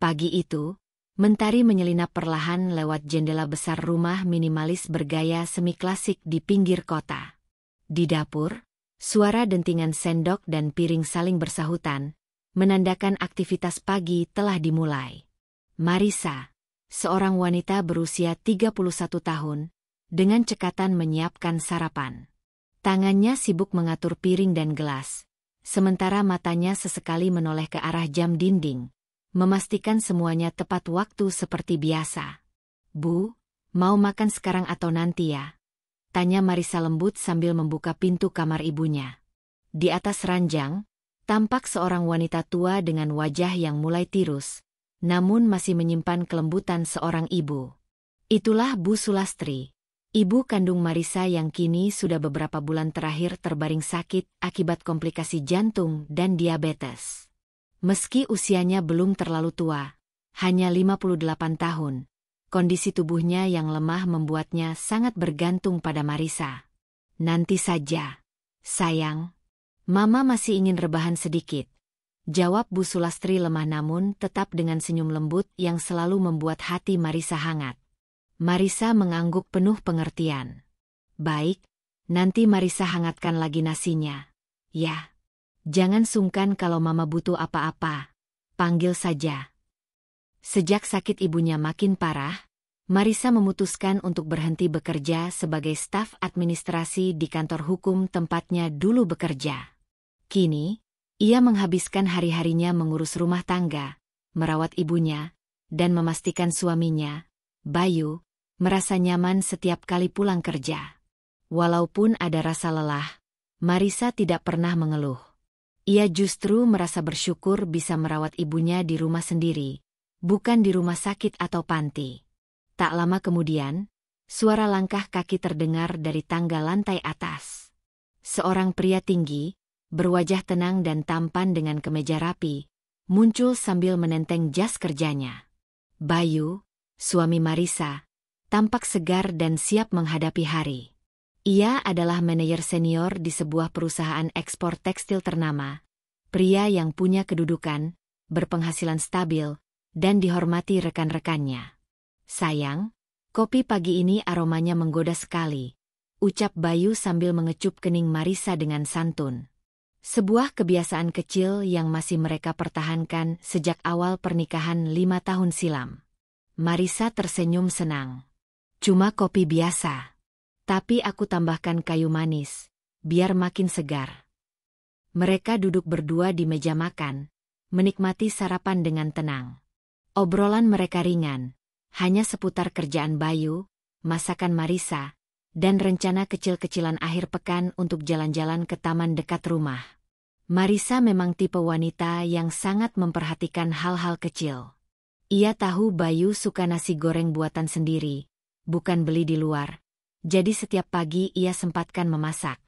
Pagi itu, mentari menyelinap perlahan lewat jendela besar rumah minimalis bergaya semi klasik di pinggir kota. Di dapur, suara dentingan sendok dan piring saling bersahutan, menandakan aktivitas pagi telah dimulai. Marisa, seorang wanita berusia 31 tahun, dengan cekatan menyiapkan sarapan. Tangannya sibuk mengatur piring dan gelas, sementara matanya sesekali menoleh ke arah jam dinding, memastikan semuanya tepat waktu seperti biasa. "Bu, mau makan sekarang atau nanti ya?" tanya Marisa lembut sambil membuka pintu kamar ibunya. Di atas ranjang, tampak seorang wanita tua dengan wajah yang mulai tirus, namun masih menyimpan kelembutan seorang ibu. Itulah Bu Sulastri, ibu kandung Marisa yang kini sudah beberapa bulan terakhir terbaring sakit akibat komplikasi jantung dan diabetes. Meski usianya belum terlalu tua, hanya 58 tahun, kondisi tubuhnya yang lemah membuatnya sangat bergantung pada Marisa. "Nanti saja, sayang. Mama masih ingin rebahan sedikit," jawab Bu Sulastri lemah namun tetap dengan senyum lembut yang selalu membuat hati Marisa hangat. Marisa mengangguk penuh pengertian. "Baik, nanti Marisa hangatkan lagi nasinya. Ya. Jangan sungkan kalau Mama butuh apa-apa, panggil saja." Sejak sakit ibunya makin parah, Marisa memutuskan untuk berhenti bekerja sebagai staf administrasi di kantor hukum tempatnya dulu bekerja. Kini, ia menghabiskan hari-harinya mengurus rumah tangga, merawat ibunya, dan memastikan suaminya, Bayu, merasa nyaman setiap kali pulang kerja. Walaupun ada rasa lelah, Marisa tidak pernah mengeluh. Ia justru merasa bersyukur bisa merawat ibunya di rumah sendiri, bukan di rumah sakit atau panti. Tak lama kemudian, suara langkah kaki terdengar dari tangga lantai atas. Seorang pria tinggi, berwajah tenang dan tampan dengan kemeja rapi, muncul sambil menenteng jas kerjanya. Bayu, suami Marisa, tampak segar dan siap menghadapi hari. Ia adalah manajer senior di sebuah perusahaan ekspor tekstil ternama, pria yang punya kedudukan, berpenghasilan stabil, dan dihormati rekan-rekannya. "Sayang, kopi pagi ini aromanya menggoda sekali," ucap Bayu sambil mengecup kening Marisa dengan santun. Sebuah kebiasaan kecil yang masih mereka pertahankan sejak awal pernikahan 5 tahun silam. Marisa tersenyum senang. "Cuma kopi biasa. Tapi aku tambahkan kayu manis, biar makin segar." Mereka duduk berdua di meja makan, menikmati sarapan dengan tenang. Obrolan mereka ringan, hanya seputar kerjaan Bayu, masakan Marisa, dan rencana kecil-kecilan akhir pekan untuk jalan-jalan ke taman dekat rumah. Marisa memang tipe wanita yang sangat memperhatikan hal-hal kecil. Ia tahu Bayu suka nasi goreng buatan sendiri, bukan beli di luar. Jadi setiap pagi ia sempatkan memasak.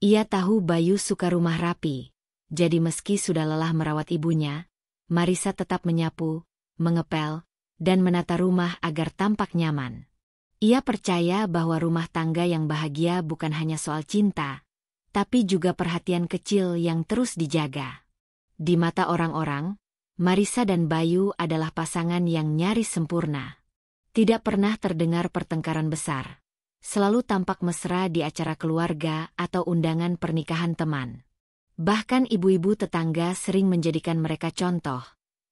Ia tahu Bayu suka rumah rapi, jadi meski sudah lelah merawat ibunya, Marisa tetap menyapu, mengepel, dan menata rumah agar tampak nyaman. Ia percaya bahwa rumah tangga yang bahagia bukan hanya soal cinta, tapi juga perhatian kecil yang terus dijaga. Di mata orang-orang, Marisa dan Bayu adalah pasangan yang nyaris sempurna. Tidak pernah terdengar pertengkaran besar. Selalu tampak mesra di acara keluarga atau undangan pernikahan teman. Bahkan ibu-ibu tetangga sering menjadikan mereka contoh,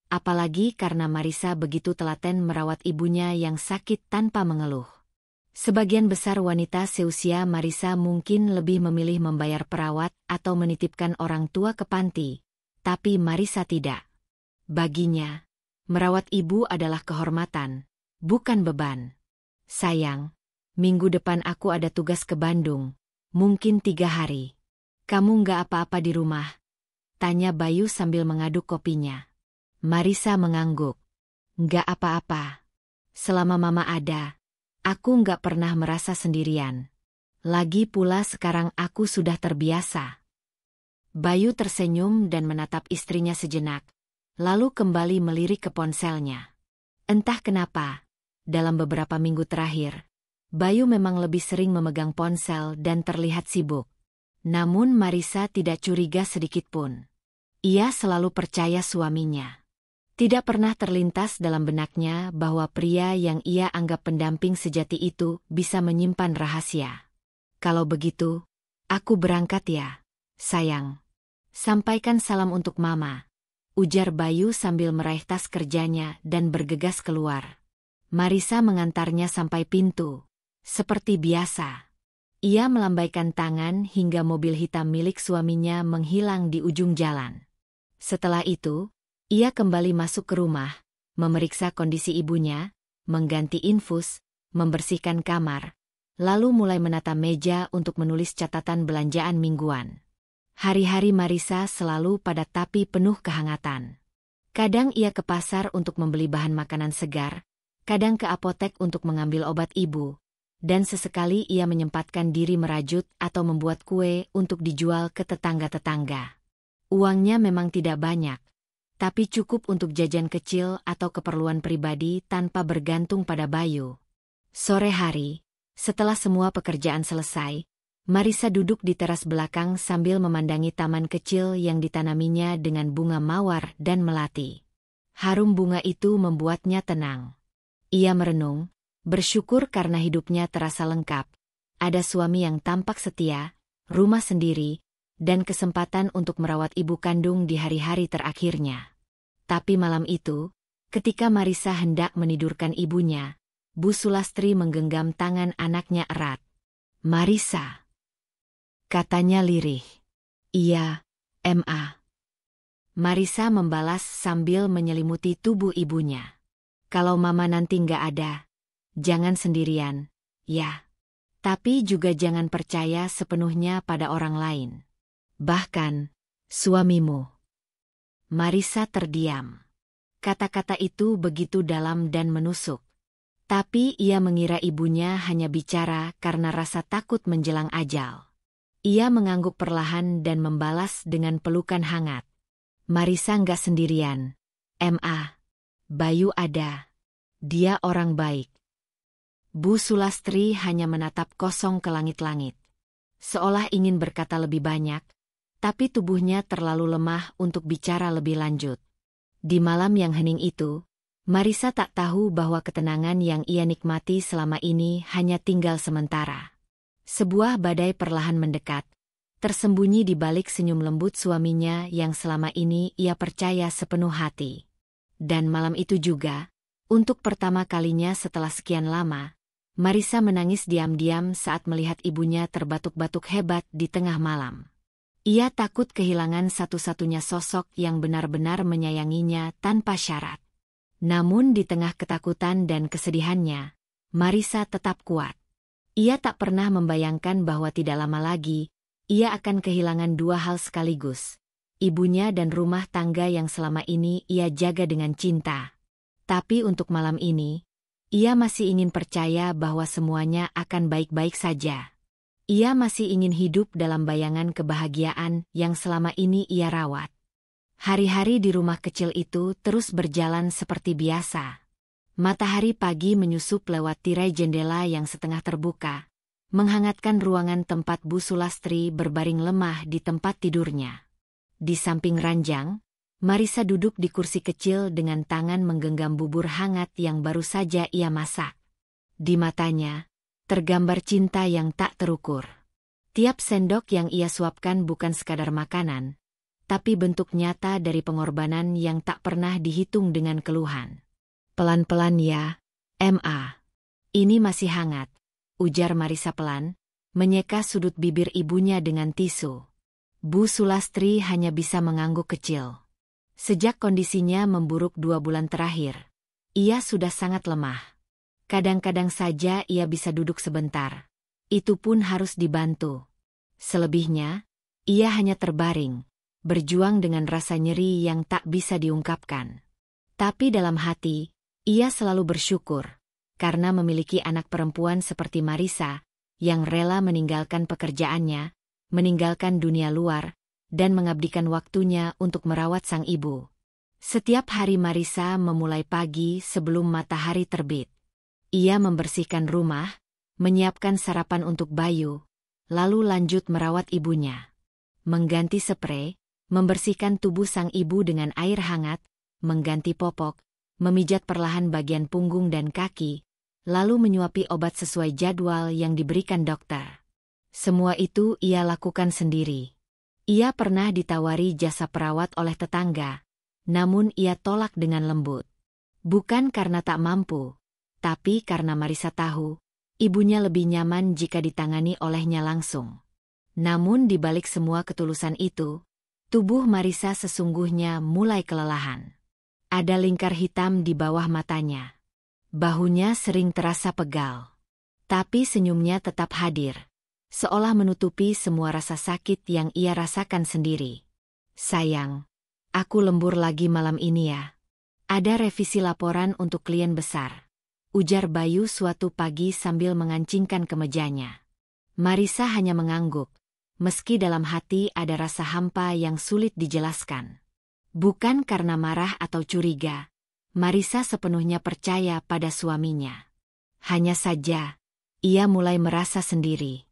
apalagi karena Marisa begitu telaten merawat ibunya yang sakit tanpa mengeluh. Sebagian besar wanita seusia Marisa mungkin lebih memilih membayar perawat atau menitipkan orang tua ke panti, tapi Marisa tidak. Baginya, merawat ibu adalah kehormatan, bukan beban. "Sayang, minggu depan aku ada tugas ke Bandung, mungkin 3 hari. Kamu nggak apa-apa di rumah?" tanya Bayu sambil mengaduk kopinya. Marisa mengangguk. "Nggak apa-apa. Selama Mama ada, aku nggak pernah merasa sendirian. Lagi pula sekarang aku sudah terbiasa." Bayu tersenyum dan menatap istrinya sejenak, lalu kembali melirik ke ponselnya. Entah kenapa, dalam beberapa minggu terakhir, Bayu memang lebih sering memegang ponsel dan terlihat sibuk. Namun Marisa tidak curiga sedikitpun. Ia selalu percaya suaminya. Tidak pernah terlintas dalam benaknya bahwa pria yang ia anggap pendamping sejati itu bisa menyimpan rahasia. Kalau begitu, aku berangkat ya, sayang. Sampaikan salam untuk Mama, ujar Bayu sambil meraih tas kerjanya dan bergegas keluar. Marisa mengantarnya sampai pintu. Seperti biasa, ia melambaikan tangan hingga mobil hitam milik suaminya menghilang di ujung jalan. Setelah itu, ia kembali masuk ke rumah, memeriksa kondisi ibunya, mengganti infus, membersihkan kamar, lalu mulai menata meja untuk menulis catatan belanjaan mingguan. Hari-hari Marisa selalu padat tapi penuh kehangatan. Kadang ia ke pasar untuk membeli bahan makanan segar, kadang ke apotek untuk mengambil obat ibu, dan sesekali ia menyempatkan diri merajut atau membuat kue untuk dijual ke tetangga-tetangga. Uangnya memang tidak banyak, tapi cukup untuk jajan kecil atau keperluan pribadi tanpa bergantung pada Bayu. Sore hari, setelah semua pekerjaan selesai, Marisa duduk di teras belakang sambil memandangi taman kecil yang ditanaminya dengan bunga mawar dan melati. Harum bunga itu membuatnya tenang. Ia merenung, bersyukur karena hidupnya terasa lengkap. Ada suami yang tampak setia, rumah sendiri, dan kesempatan untuk merawat ibu kandung di hari-hari terakhirnya. Tapi malam itu, ketika Marisa hendak menidurkan ibunya, Bu Sulastri menggenggam tangan anaknya erat. "Marisa," katanya lirih. "Iya, Ma." Marisa membalas sambil menyelimuti tubuh ibunya. "Kalau Mama nanti nggak ada, jangan sendirian, ya. Tapi juga jangan percaya sepenuhnya pada orang lain. Bahkan, suamimu." Marisa terdiam. Kata-kata itu begitu dalam dan menusuk. Tapi ia mengira ibunya hanya bicara karena rasa takut menjelang ajal. Ia mengangguk perlahan dan membalas dengan pelukan hangat. "Marisa nggak sendirian, Ma. Bayu ada. Dia orang baik." Bu Sulastri hanya menatap kosong ke langit-langit. Seolah ingin berkata lebih banyak, tapi tubuhnya terlalu lemah untuk bicara lebih lanjut. Di malam yang hening itu, Marisa tak tahu bahwa ketenangan yang ia nikmati selama ini hanya tinggal sementara. Sebuah badai perlahan mendekat, tersembunyi di balik senyum lembut suaminya yang selama ini ia percaya sepenuh hati. Dan malam itu juga, untuk pertama kalinya setelah sekian lama, Marisa menangis diam-diam saat melihat ibunya terbatuk-batuk hebat di tengah malam. Ia takut kehilangan satu-satunya sosok yang benar-benar menyayanginya tanpa syarat. Namun di tengah ketakutan dan kesedihannya, Marisa tetap kuat. Ia tak pernah membayangkan bahwa tidak lama lagi, ia akan kehilangan dua hal sekaligus. Ibunya dan rumah tangga yang selama ini ia jaga dengan cinta. Tapi untuk malam ini, ia masih ingin percaya bahwa semuanya akan baik-baik saja. Ia masih ingin hidup dalam bayangan kebahagiaan yang selama ini ia rawat. Hari-hari di rumah kecil itu terus berjalan seperti biasa. Matahari pagi menyusup lewat tirai jendela yang setengah terbuka, menghangatkan ruangan tempat Bu Sulastri berbaring lemah di tempat tidurnya. Di samping ranjang, Marisa duduk di kursi kecil dengan tangan menggenggam bubur hangat yang baru saja ia masak. Di matanya, tergambar cinta yang tak terukur. Tiap sendok yang ia suapkan bukan sekadar makanan, tapi bentuk nyata dari pengorbanan yang tak pernah dihitung dengan keluhan. "Pelan-pelan ya, Ma. Ini masih hangat," ujar Marisa pelan, menyeka sudut bibir ibunya dengan tisu. Bu Sulastri hanya bisa mengangguk kecil. Sejak kondisinya memburuk 2 bulan terakhir, ia sudah sangat lemah. Kadang-kadang saja ia bisa duduk sebentar. Itu pun harus dibantu. Selebihnya, ia hanya terbaring, berjuang dengan rasa nyeri yang tak bisa diungkapkan. Tapi dalam hati, ia selalu bersyukur, karena memiliki anak perempuan seperti Marisa, yang rela meninggalkan pekerjaannya, meninggalkan dunia luar, dan mengabdikan waktunya untuk merawat sang ibu. Setiap hari Marisa memulai pagi sebelum matahari terbit. Ia membersihkan rumah, menyiapkan sarapan untuk Bayu, lalu lanjut merawat ibunya. Mengganti sprei, membersihkan tubuh sang ibu dengan air hangat, mengganti popok, memijat perlahan bagian punggung dan kaki, lalu menyuapi obat sesuai jadwal yang diberikan dokter. Semua itu ia lakukan sendiri. Ia pernah ditawari jasa perawat oleh tetangga, namun ia tolak dengan lembut. Bukan karena tak mampu, tapi karena Marisa tahu, ibunya lebih nyaman jika ditangani olehnya langsung. Namun di balik semua ketulusan itu, tubuh Marisa sesungguhnya mulai kelelahan. Ada lingkar hitam di bawah matanya. Bahunya sering terasa pegal. Tapi senyumnya tetap hadir, seolah menutupi semua rasa sakit yang ia rasakan sendiri. Sayang, aku lembur lagi malam ini ya. Ada revisi laporan untuk klien besar, ujar Bayu suatu pagi sambil mengancingkan kemejanya. Marisa hanya mengangguk, meski dalam hati ada rasa hampa yang sulit dijelaskan. Bukan karena marah atau curiga, Marisa sepenuhnya percaya pada suaminya. Hanya saja, ia mulai merasa sendiri.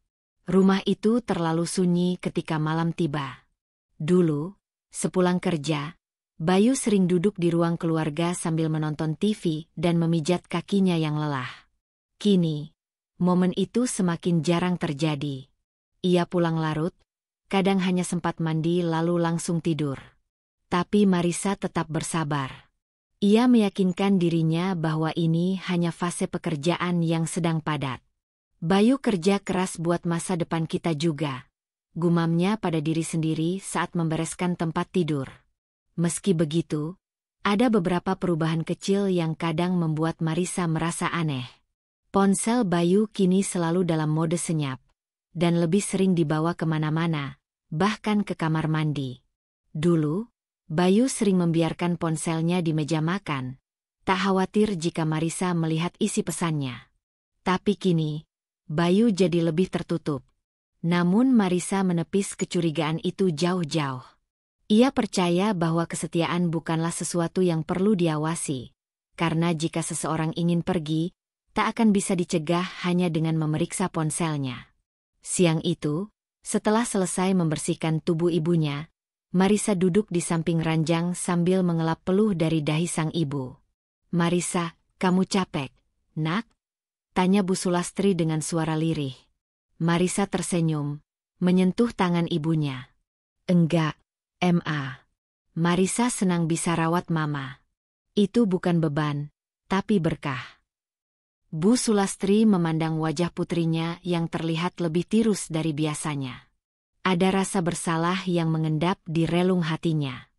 Rumah itu terlalu sunyi ketika malam tiba. Dulu, sepulang kerja, Bayu sering duduk di ruang keluarga sambil menonton TV dan memijat kakinya yang lelah. Kini, momen itu semakin jarang terjadi. Ia pulang larut, kadang hanya sempat mandi lalu langsung tidur. Tapi Marisa tetap bersabar. Ia meyakinkan dirinya bahwa ini hanya fase pekerjaan yang sedang padat. Bayu kerja keras buat masa depan kita juga, gumamnya pada diri sendiri saat membereskan tempat tidur. Meski begitu, ada beberapa perubahan kecil yang kadang membuat Marisa merasa aneh. Ponsel Bayu kini selalu dalam mode senyap, dan lebih sering dibawa kemana-mana, bahkan ke kamar mandi. Dulu, Bayu sering membiarkan ponselnya di meja makan, tak khawatir jika Marisa melihat isi pesannya. Tapi kini, Bayu jadi lebih tertutup. Namun Marisa menepis kecurigaan itu jauh-jauh. Ia percaya bahwa kesetiaan bukanlah sesuatu yang perlu diawasi, karena jika seseorang ingin pergi, tak akan bisa dicegah hanya dengan memeriksa ponselnya. Siang itu, setelah selesai membersihkan tubuh ibunya, Marisa duduk di samping ranjang sambil mengelap peluh dari dahi sang ibu. "Marisa, kamu capek, nak?" tanya Bu Sulastri dengan suara lirih. Marisa tersenyum, menyentuh tangan ibunya. "Enggak, Ma. Marisa senang bisa rawat Mama. Itu bukan beban, tapi berkah." Bu Sulastri memandang wajah putrinya yang terlihat lebih tirus dari biasanya. Ada rasa bersalah yang mengendap di relung hatinya.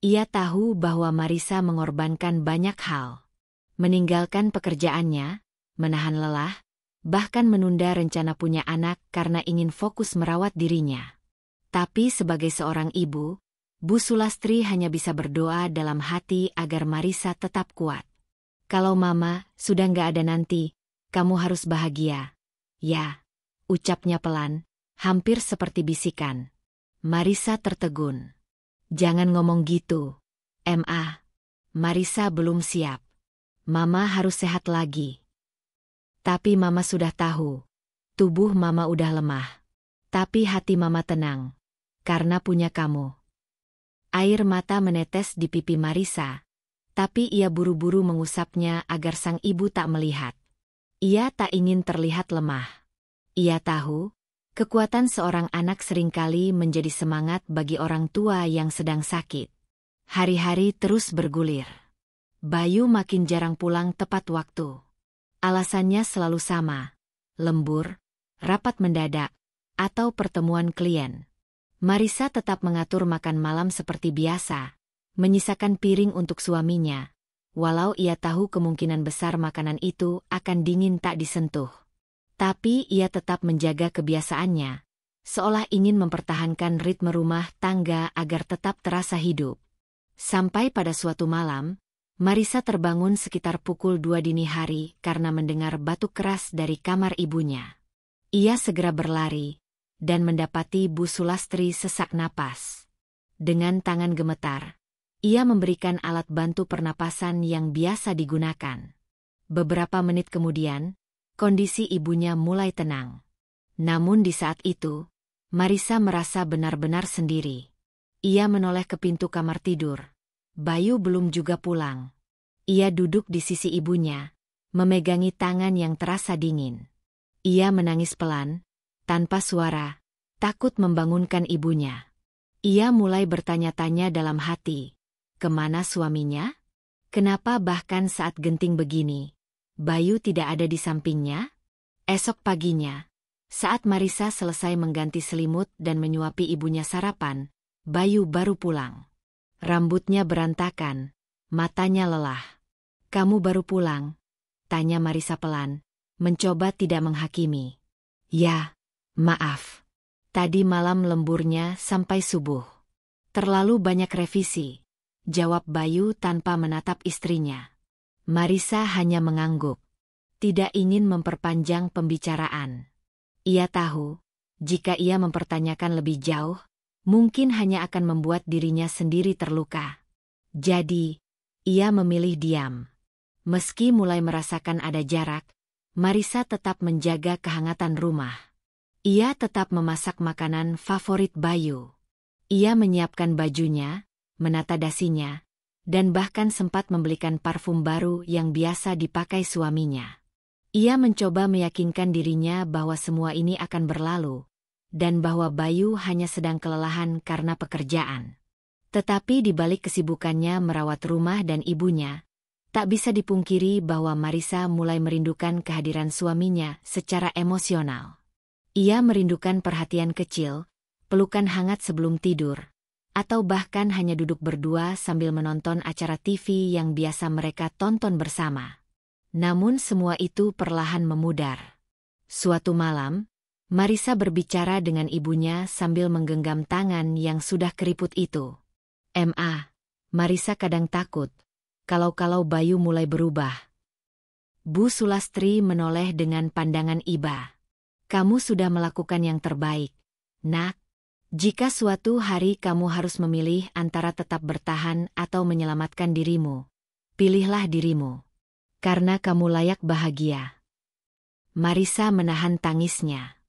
Ia tahu bahwa Marisa mengorbankan banyak hal. Meninggalkan pekerjaannya, menahan lelah, bahkan menunda rencana punya anak karena ingin fokus merawat dirinya. Tapi sebagai seorang ibu, Bu Sulastri hanya bisa berdoa dalam hati agar Marisa tetap kuat. "Kalau Mama sudah nggak ada nanti, kamu harus bahagia, ya," ucapnya pelan, hampir seperti bisikan. Marisa tertegun. "Jangan ngomong gitu, Ma. Marisa belum siap. Mama harus sehat lagi." "Tapi Mama sudah tahu. Tubuh Mama udah lemah. Tapi hati Mama tenang. Karena punya kamu." Air mata menetes di pipi Marisa, tapi ia buru-buru mengusapnya agar sang ibu tak melihat. Ia tak ingin terlihat lemah. Ia tahu, kekuatan seorang anak seringkali menjadi semangat bagi orang tua yang sedang sakit. Hari-hari terus bergulir. Bayu makin jarang pulang tepat waktu. Alasannya selalu sama: lembur, rapat mendadak, atau pertemuan klien. Marisa tetap mengatur makan malam seperti biasa, menyisakan piring untuk suaminya, walau ia tahu kemungkinan besar makanan itu akan dingin tak disentuh. Tapi ia tetap menjaga kebiasaannya, seolah ingin mempertahankan ritme rumah tangga agar tetap terasa hidup. Sampai pada suatu malam, Marisa terbangun sekitar pukul 2 dini hari karena mendengar batuk keras dari kamar ibunya. Ia segera berlari, dan mendapati Bu Sulastri sesak napas. Dengan tangan gemetar, ia memberikan alat bantu pernapasan yang biasa digunakan. Beberapa menit kemudian, kondisi ibunya mulai tenang. Namun di saat itu, Marisa merasa benar-benar sendiri. Ia menoleh ke pintu kamar tidur, Bayu belum juga pulang. Ia duduk di sisi ibunya, memegangi tangan yang terasa dingin. Ia menangis pelan, tanpa suara, takut membangunkan ibunya. Ia mulai bertanya-tanya dalam hati, kemana suaminya? Kenapa bahkan saat genting begini, Bayu tidak ada di sampingnya? Esok paginya, saat Marisa selesai mengganti selimut dan menyuapi ibunya sarapan, Bayu baru pulang. Rambutnya berantakan, matanya lelah. "Kamu baru pulang?" tanya Marisa pelan, mencoba tidak menghakimi. "Ya, maaf. Tadi malam lemburnya sampai subuh. Terlalu banyak revisi," jawab Bayu tanpa menatap istrinya. Marisa hanya mengangguk, tidak ingin memperpanjang pembicaraan. Ia tahu, jika ia mempertanyakan lebih jauh, mungkin hanya akan membuat dirinya sendiri terluka. Jadi, ia memilih diam. Meski mulai merasakan ada jarak, Marisa tetap menjaga kehangatan rumah. Ia tetap memasak makanan favorit Bayu. Ia menyiapkan bajunya, menata dasinya, dan bahkan sempat membelikan parfum baru yang biasa dipakai suaminya. Ia mencoba meyakinkan dirinya bahwa semua ini akan berlalu, dan bahwa Bayu hanya sedang kelelahan karena pekerjaan. Tetapi di balik kesibukannya merawat rumah dan ibunya, tak bisa dipungkiri bahwa Marisa mulai merindukan kehadiran suaminya secara emosional. Ia merindukan perhatian kecil, pelukan hangat sebelum tidur, atau bahkan hanya duduk berdua sambil menonton acara TV yang biasa mereka tonton bersama. Namun semua itu perlahan memudar. Suatu malam, Marisa berbicara dengan ibunya sambil menggenggam tangan yang sudah keriput itu. Marisa kadang takut, kalau Bayu mulai berubah." Bu Sulastri menoleh dengan pandangan iba. "Kamu sudah melakukan yang terbaik, Nak. Jika suatu hari kamu harus memilih antara tetap bertahan atau menyelamatkan dirimu, pilihlah dirimu. Karena kamu layak bahagia." Marisa menahan tangisnya.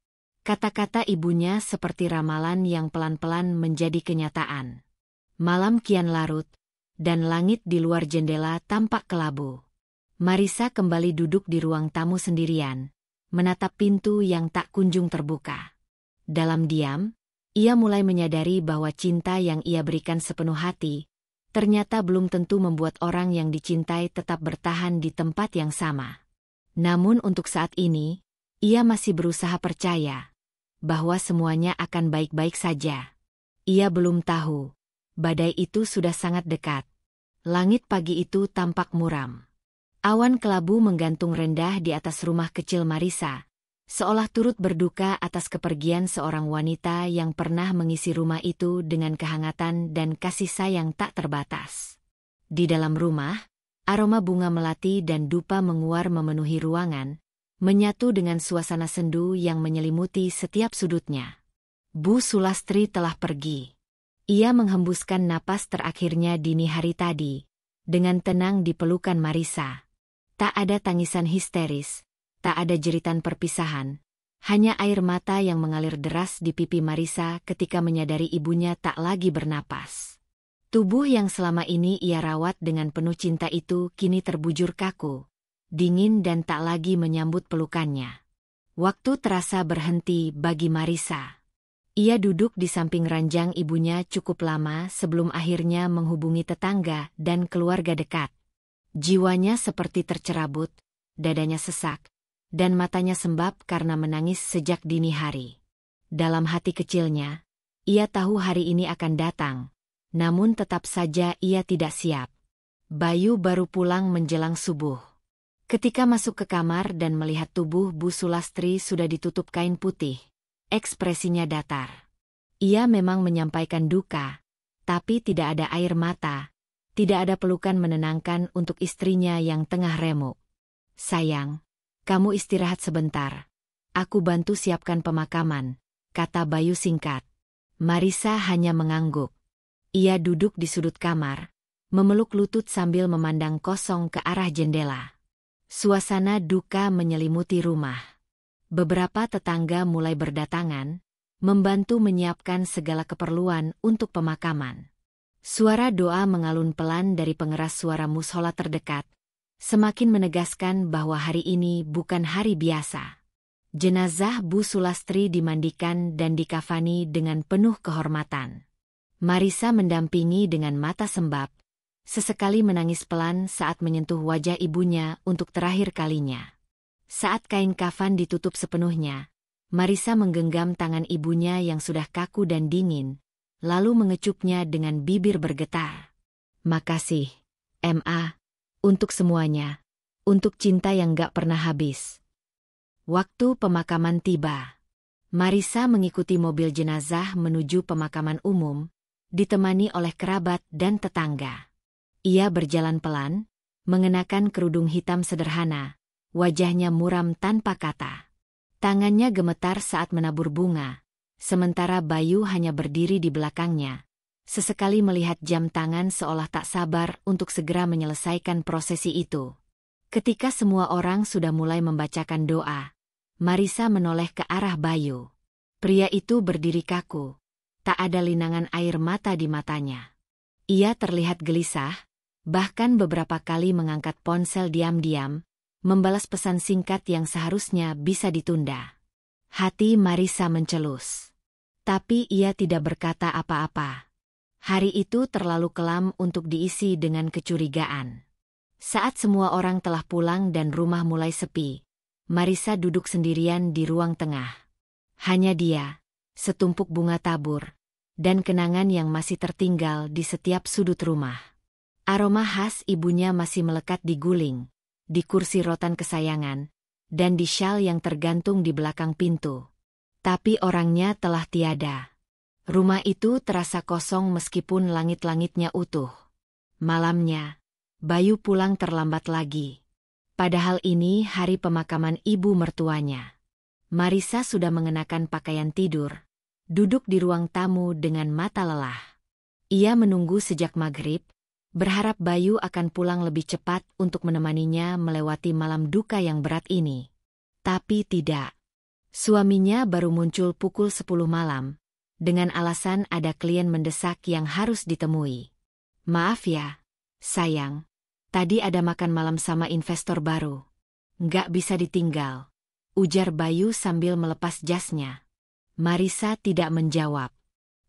Kata-kata ibunya seperti ramalan yang pelan-pelan menjadi kenyataan. Malam kian larut, dan langit di luar jendela tampak kelabu. Marisa kembali duduk di ruang tamu sendirian, menatap pintu yang tak kunjung terbuka. Dalam diam, ia mulai menyadari bahwa cinta yang ia berikan sepenuh hati, ternyata belum tentu membuat orang yang dicintai tetap bertahan di tempat yang sama. Namun untuk saat ini, ia masih berusaha percaya bahwa semuanya akan baik-baik saja. Ia belum tahu, badai itu sudah sangat dekat. Langit pagi itu tampak muram. Awan kelabu menggantung rendah di atas rumah kecil Marisa, seolah turut berduka atas kepergian seorang wanita yang pernah mengisi rumah itu dengan kehangatan dan kasih sayang tak terbatas. Di dalam rumah, aroma bunga melati dan dupa menguar memenuhi ruangan, menyatu dengan suasana sendu yang menyelimuti setiap sudutnya. Bu Sulastri telah pergi. Ia menghembuskan napas terakhirnya dini hari tadi, dengan tenang di pelukan Marisa. Tak ada tangisan histeris, tak ada jeritan perpisahan, hanya air mata yang mengalir deras di pipi Marisa ketika menyadari ibunya tak lagi bernapas. Tubuh yang selama ini ia rawat dengan penuh cinta itu kini terbujur kaku, dingin dan tak lagi menyambut pelukannya. Waktu terasa berhenti bagi Marisa. Ia duduk di samping ranjang ibunya cukup lama sebelum akhirnya menghubungi tetangga dan keluarga dekat. Jiwanya seperti tercerabut, dadanya sesak, dan matanya sembab karena menangis sejak dini hari. Dalam hati kecilnya, ia tahu hari ini akan datang, namun tetap saja ia tidak siap. Bayu baru pulang menjelang subuh. Ketika masuk ke kamar dan melihat tubuh Bu Sulastri sudah ditutup kain putih, ekspresinya datar. Ia memang menyampaikan duka, tapi tidak ada air mata. Tidak ada pelukan menenangkan untuk istrinya yang tengah remuk. "Sayang, kamu istirahat sebentar. Aku bantu siapkan pemakaman," kata Bayu singkat. Marisa hanya mengangguk. Ia duduk di sudut kamar, memeluk lutut sambil memandang kosong ke arah jendela. Suasana duka menyelimuti rumah. Beberapa tetangga mulai berdatangan, membantu menyiapkan segala keperluan untuk pemakaman. Suara doa mengalun pelan dari pengeras suara mushola terdekat, semakin menegaskan bahwa hari ini bukan hari biasa. Jenazah Bu Sulastri dimandikan dan dikafani dengan penuh kehormatan. Marisa mendampingi dengan mata sembab, sesekali menangis pelan saat menyentuh wajah ibunya untuk terakhir kalinya. Saat kain kafan ditutup sepenuhnya, Marisa menggenggam tangan ibunya yang sudah kaku dan dingin, lalu mengecupnya dengan bibir bergetar. Makasih, Ma, untuk semuanya, untuk cinta yang gak pernah habis. Waktu pemakaman tiba. Marisa mengikuti mobil jenazah menuju pemakaman umum, ditemani oleh kerabat dan tetangga. Ia berjalan pelan, mengenakan kerudung hitam sederhana, wajahnya muram tanpa kata. Tangannya gemetar saat menabur bunga, sementara Bayu hanya berdiri di belakangnya, sesekali melihat jam tangan seolah tak sabar untuk segera menyelesaikan prosesi itu. Ketika semua orang sudah mulai membacakan doa, Marisa menoleh ke arah Bayu. Pria itu berdiri kaku, tak ada linangan air mata di matanya. Ia terlihat gelisah, bahkan beberapa kali mengangkat ponsel diam-diam, membalas pesan singkat yang seharusnya bisa ditunda. Hati Marisa mencelus. Tapi ia tidak berkata apa-apa. Hari itu terlalu kelam untuk diisi dengan kecurigaan. Saat semua orang telah pulang dan rumah mulai sepi, Marisa duduk sendirian di ruang tengah. Hanya dia, setumpuk bunga tabur, dan kenangan yang masih tertinggal di setiap sudut rumah. Aroma khas ibunya masih melekat di guling, di kursi rotan kesayangan, dan di syal yang tergantung di belakang pintu. Tapi orangnya telah tiada. Rumah itu terasa kosong meskipun langit-langitnya utuh. Malamnya, Bayu pulang terlambat lagi. Padahal ini hari pemakaman ibu mertuanya. Marisa sudah mengenakan pakaian tidur, duduk di ruang tamu dengan mata lelah. Ia menunggu sejak maghrib, berharap Bayu akan pulang lebih cepat untuk menemaninya melewati malam duka yang berat ini. Tapi tidak. Suaminya baru muncul pukul 10 malam, dengan alasan ada klien mendesak yang harus ditemui. Maaf ya, sayang, tadi ada makan malam sama investor baru. Nggak bisa ditinggal, ujar Bayu sambil melepas jasnya. Marisa tidak menjawab.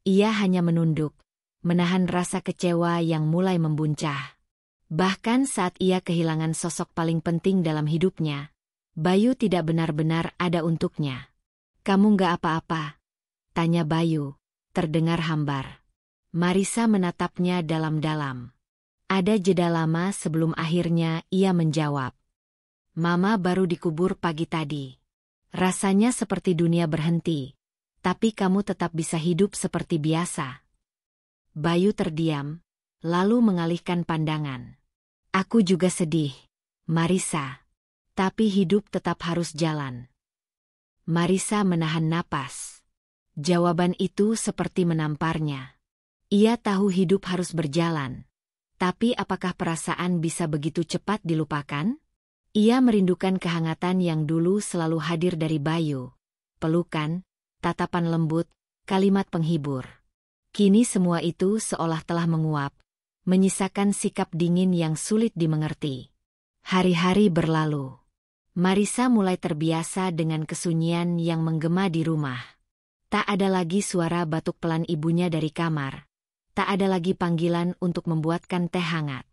Ia hanya menunduk, menahan rasa kecewa yang mulai membuncah. Bahkan saat ia kehilangan sosok paling penting dalam hidupnya, Bayu tidak benar-benar ada untuknya. Kamu nggak apa-apa? Tanya Bayu, terdengar hambar. Marisa menatapnya dalam-dalam. Ada jeda lama sebelum akhirnya ia menjawab. Mama baru dikubur pagi tadi. Rasanya seperti dunia berhenti, tapi kamu tetap bisa hidup seperti biasa. Bayu terdiam, lalu mengalihkan pandangan. Aku juga sedih, Marisa. Tapi hidup tetap harus jalan. Marisa menahan napas. Jawaban itu seperti menamparnya. Ia tahu hidup harus berjalan. Tapi apakah perasaan bisa begitu cepat dilupakan? Ia merindukan kehangatan yang dulu selalu hadir dari Bayu. Pelukan, tatapan lembut, kalimat penghibur. Kini semua itu seolah telah menguap, menyisakan sikap dingin yang sulit dimengerti. Hari-hari berlalu. Marisa mulai terbiasa dengan kesunyian yang menggema di rumah. Tak ada lagi suara batuk pelan ibunya dari kamar. Tak ada lagi panggilan untuk membuatkan teh hangat.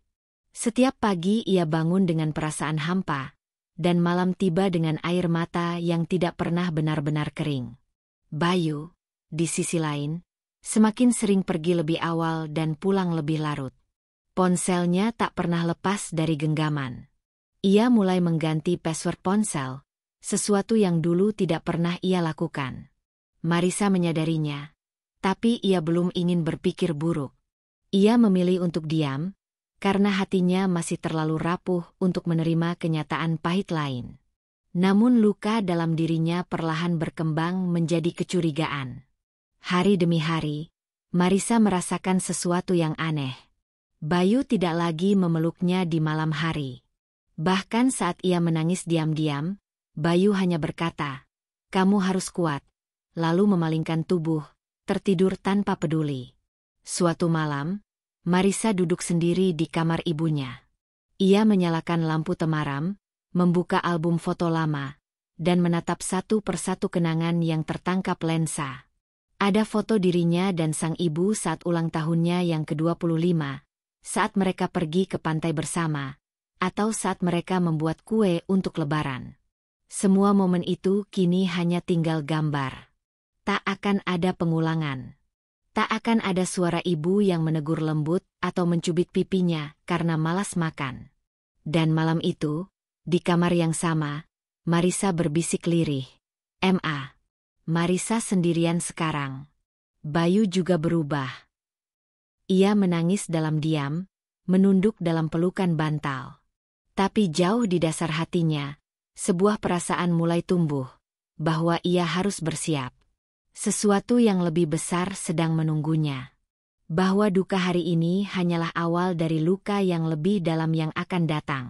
Setiap pagi ia bangun dengan perasaan hampa, dan malam tiba dengan air mata yang tidak pernah benar-benar kering. Bayu, di sisi lain, semakin sering pergi lebih awal dan pulang lebih larut. Ponselnya tak pernah lepas dari genggaman. Ia mulai mengganti password ponsel, sesuatu yang dulu tidak pernah ia lakukan. Marisa menyadarinya, tapi ia belum ingin berpikir buruk. Ia memilih untuk diam, karena hatinya masih terlalu rapuh untuk menerima kenyataan pahit lain. Namun luka dalam dirinya perlahan berkembang menjadi kecurigaan. Hari demi hari, Marisa merasakan sesuatu yang aneh. Bayu tidak lagi memeluknya di malam hari. Bahkan saat ia menangis diam-diam, Bayu hanya berkata, "Kamu harus kuat," lalu memalingkan tubuh, tertidur tanpa peduli. Suatu malam, Marisa duduk sendiri di kamar ibunya. Ia menyalakan lampu temaram, membuka album foto lama, dan menatap satu persatu kenangan yang tertangkap lensa. Ada foto dirinya dan sang ibu saat ulang tahunnya yang ke-25, saat mereka pergi ke pantai bersama, atau saat mereka membuat kue untuk lebaran. Semua momen itu kini hanya tinggal gambar. Tak akan ada pengulangan. Tak akan ada suara ibu yang menegur lembut atau mencubit pipinya karena malas makan. Dan malam itu, di kamar yang sama, Marisa berbisik lirih. "Ma, Marisa sendirian sekarang. Bayu juga berubah." Ia menangis dalam diam, menunduk dalam pelukan bantal. Tapi jauh di dasar hatinya, sebuah perasaan mulai tumbuh, bahwa ia harus bersiap. Sesuatu yang lebih besar sedang menunggunya. Bahwa duka hari ini hanyalah awal dari luka yang lebih dalam yang akan datang.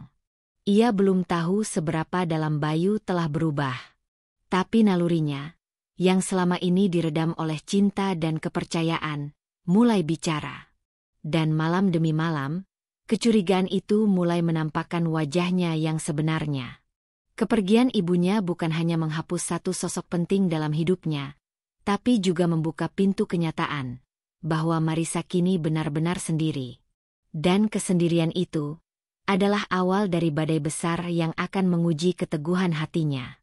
Ia belum tahu seberapa dalam Bayu telah berubah. Tapi nalurinya, yang selama ini diredam oleh cinta dan kepercayaan, mulai bicara. Dan malam demi malam, kecurigaan itu mulai menampakkan wajahnya yang sebenarnya. Kepergian ibunya bukan hanya menghapus satu sosok penting dalam hidupnya, tapi juga membuka pintu kenyataan, bahwa Marisa kini benar-benar sendiri. Dan kesendirian itu adalah awal dari badai besar yang akan menguji keteguhan hatinya.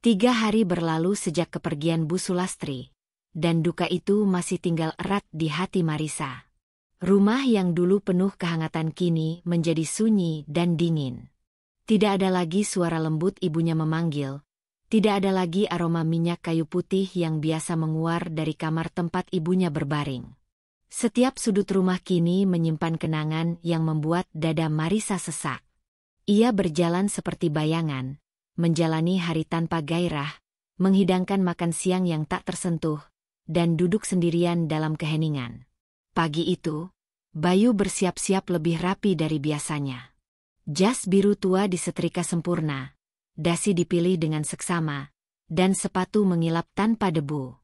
3 hari berlalu sejak kepergian Bu Sulastri, dan duka itu masih tinggal erat di hati Marisa. Rumah yang dulu penuh kehangatan kini menjadi sunyi dan dingin. Tidak ada lagi suara lembut ibunya memanggil. Tidak ada lagi aroma minyak kayu putih yang biasa menguar dari kamar tempat ibunya berbaring. Setiap sudut rumah kini menyimpan kenangan yang membuat dada Marisa sesak. Ia berjalan seperti bayangan, menjalani hari tanpa gairah, menghidangkan makan siang yang tak tersentuh, dan duduk sendirian dalam keheningan. Pagi itu, Bayu bersiap-siap lebih rapi dari biasanya. Jas biru tua disetrika sempurna, dasi dipilih dengan seksama, dan sepatu mengilap tanpa debu.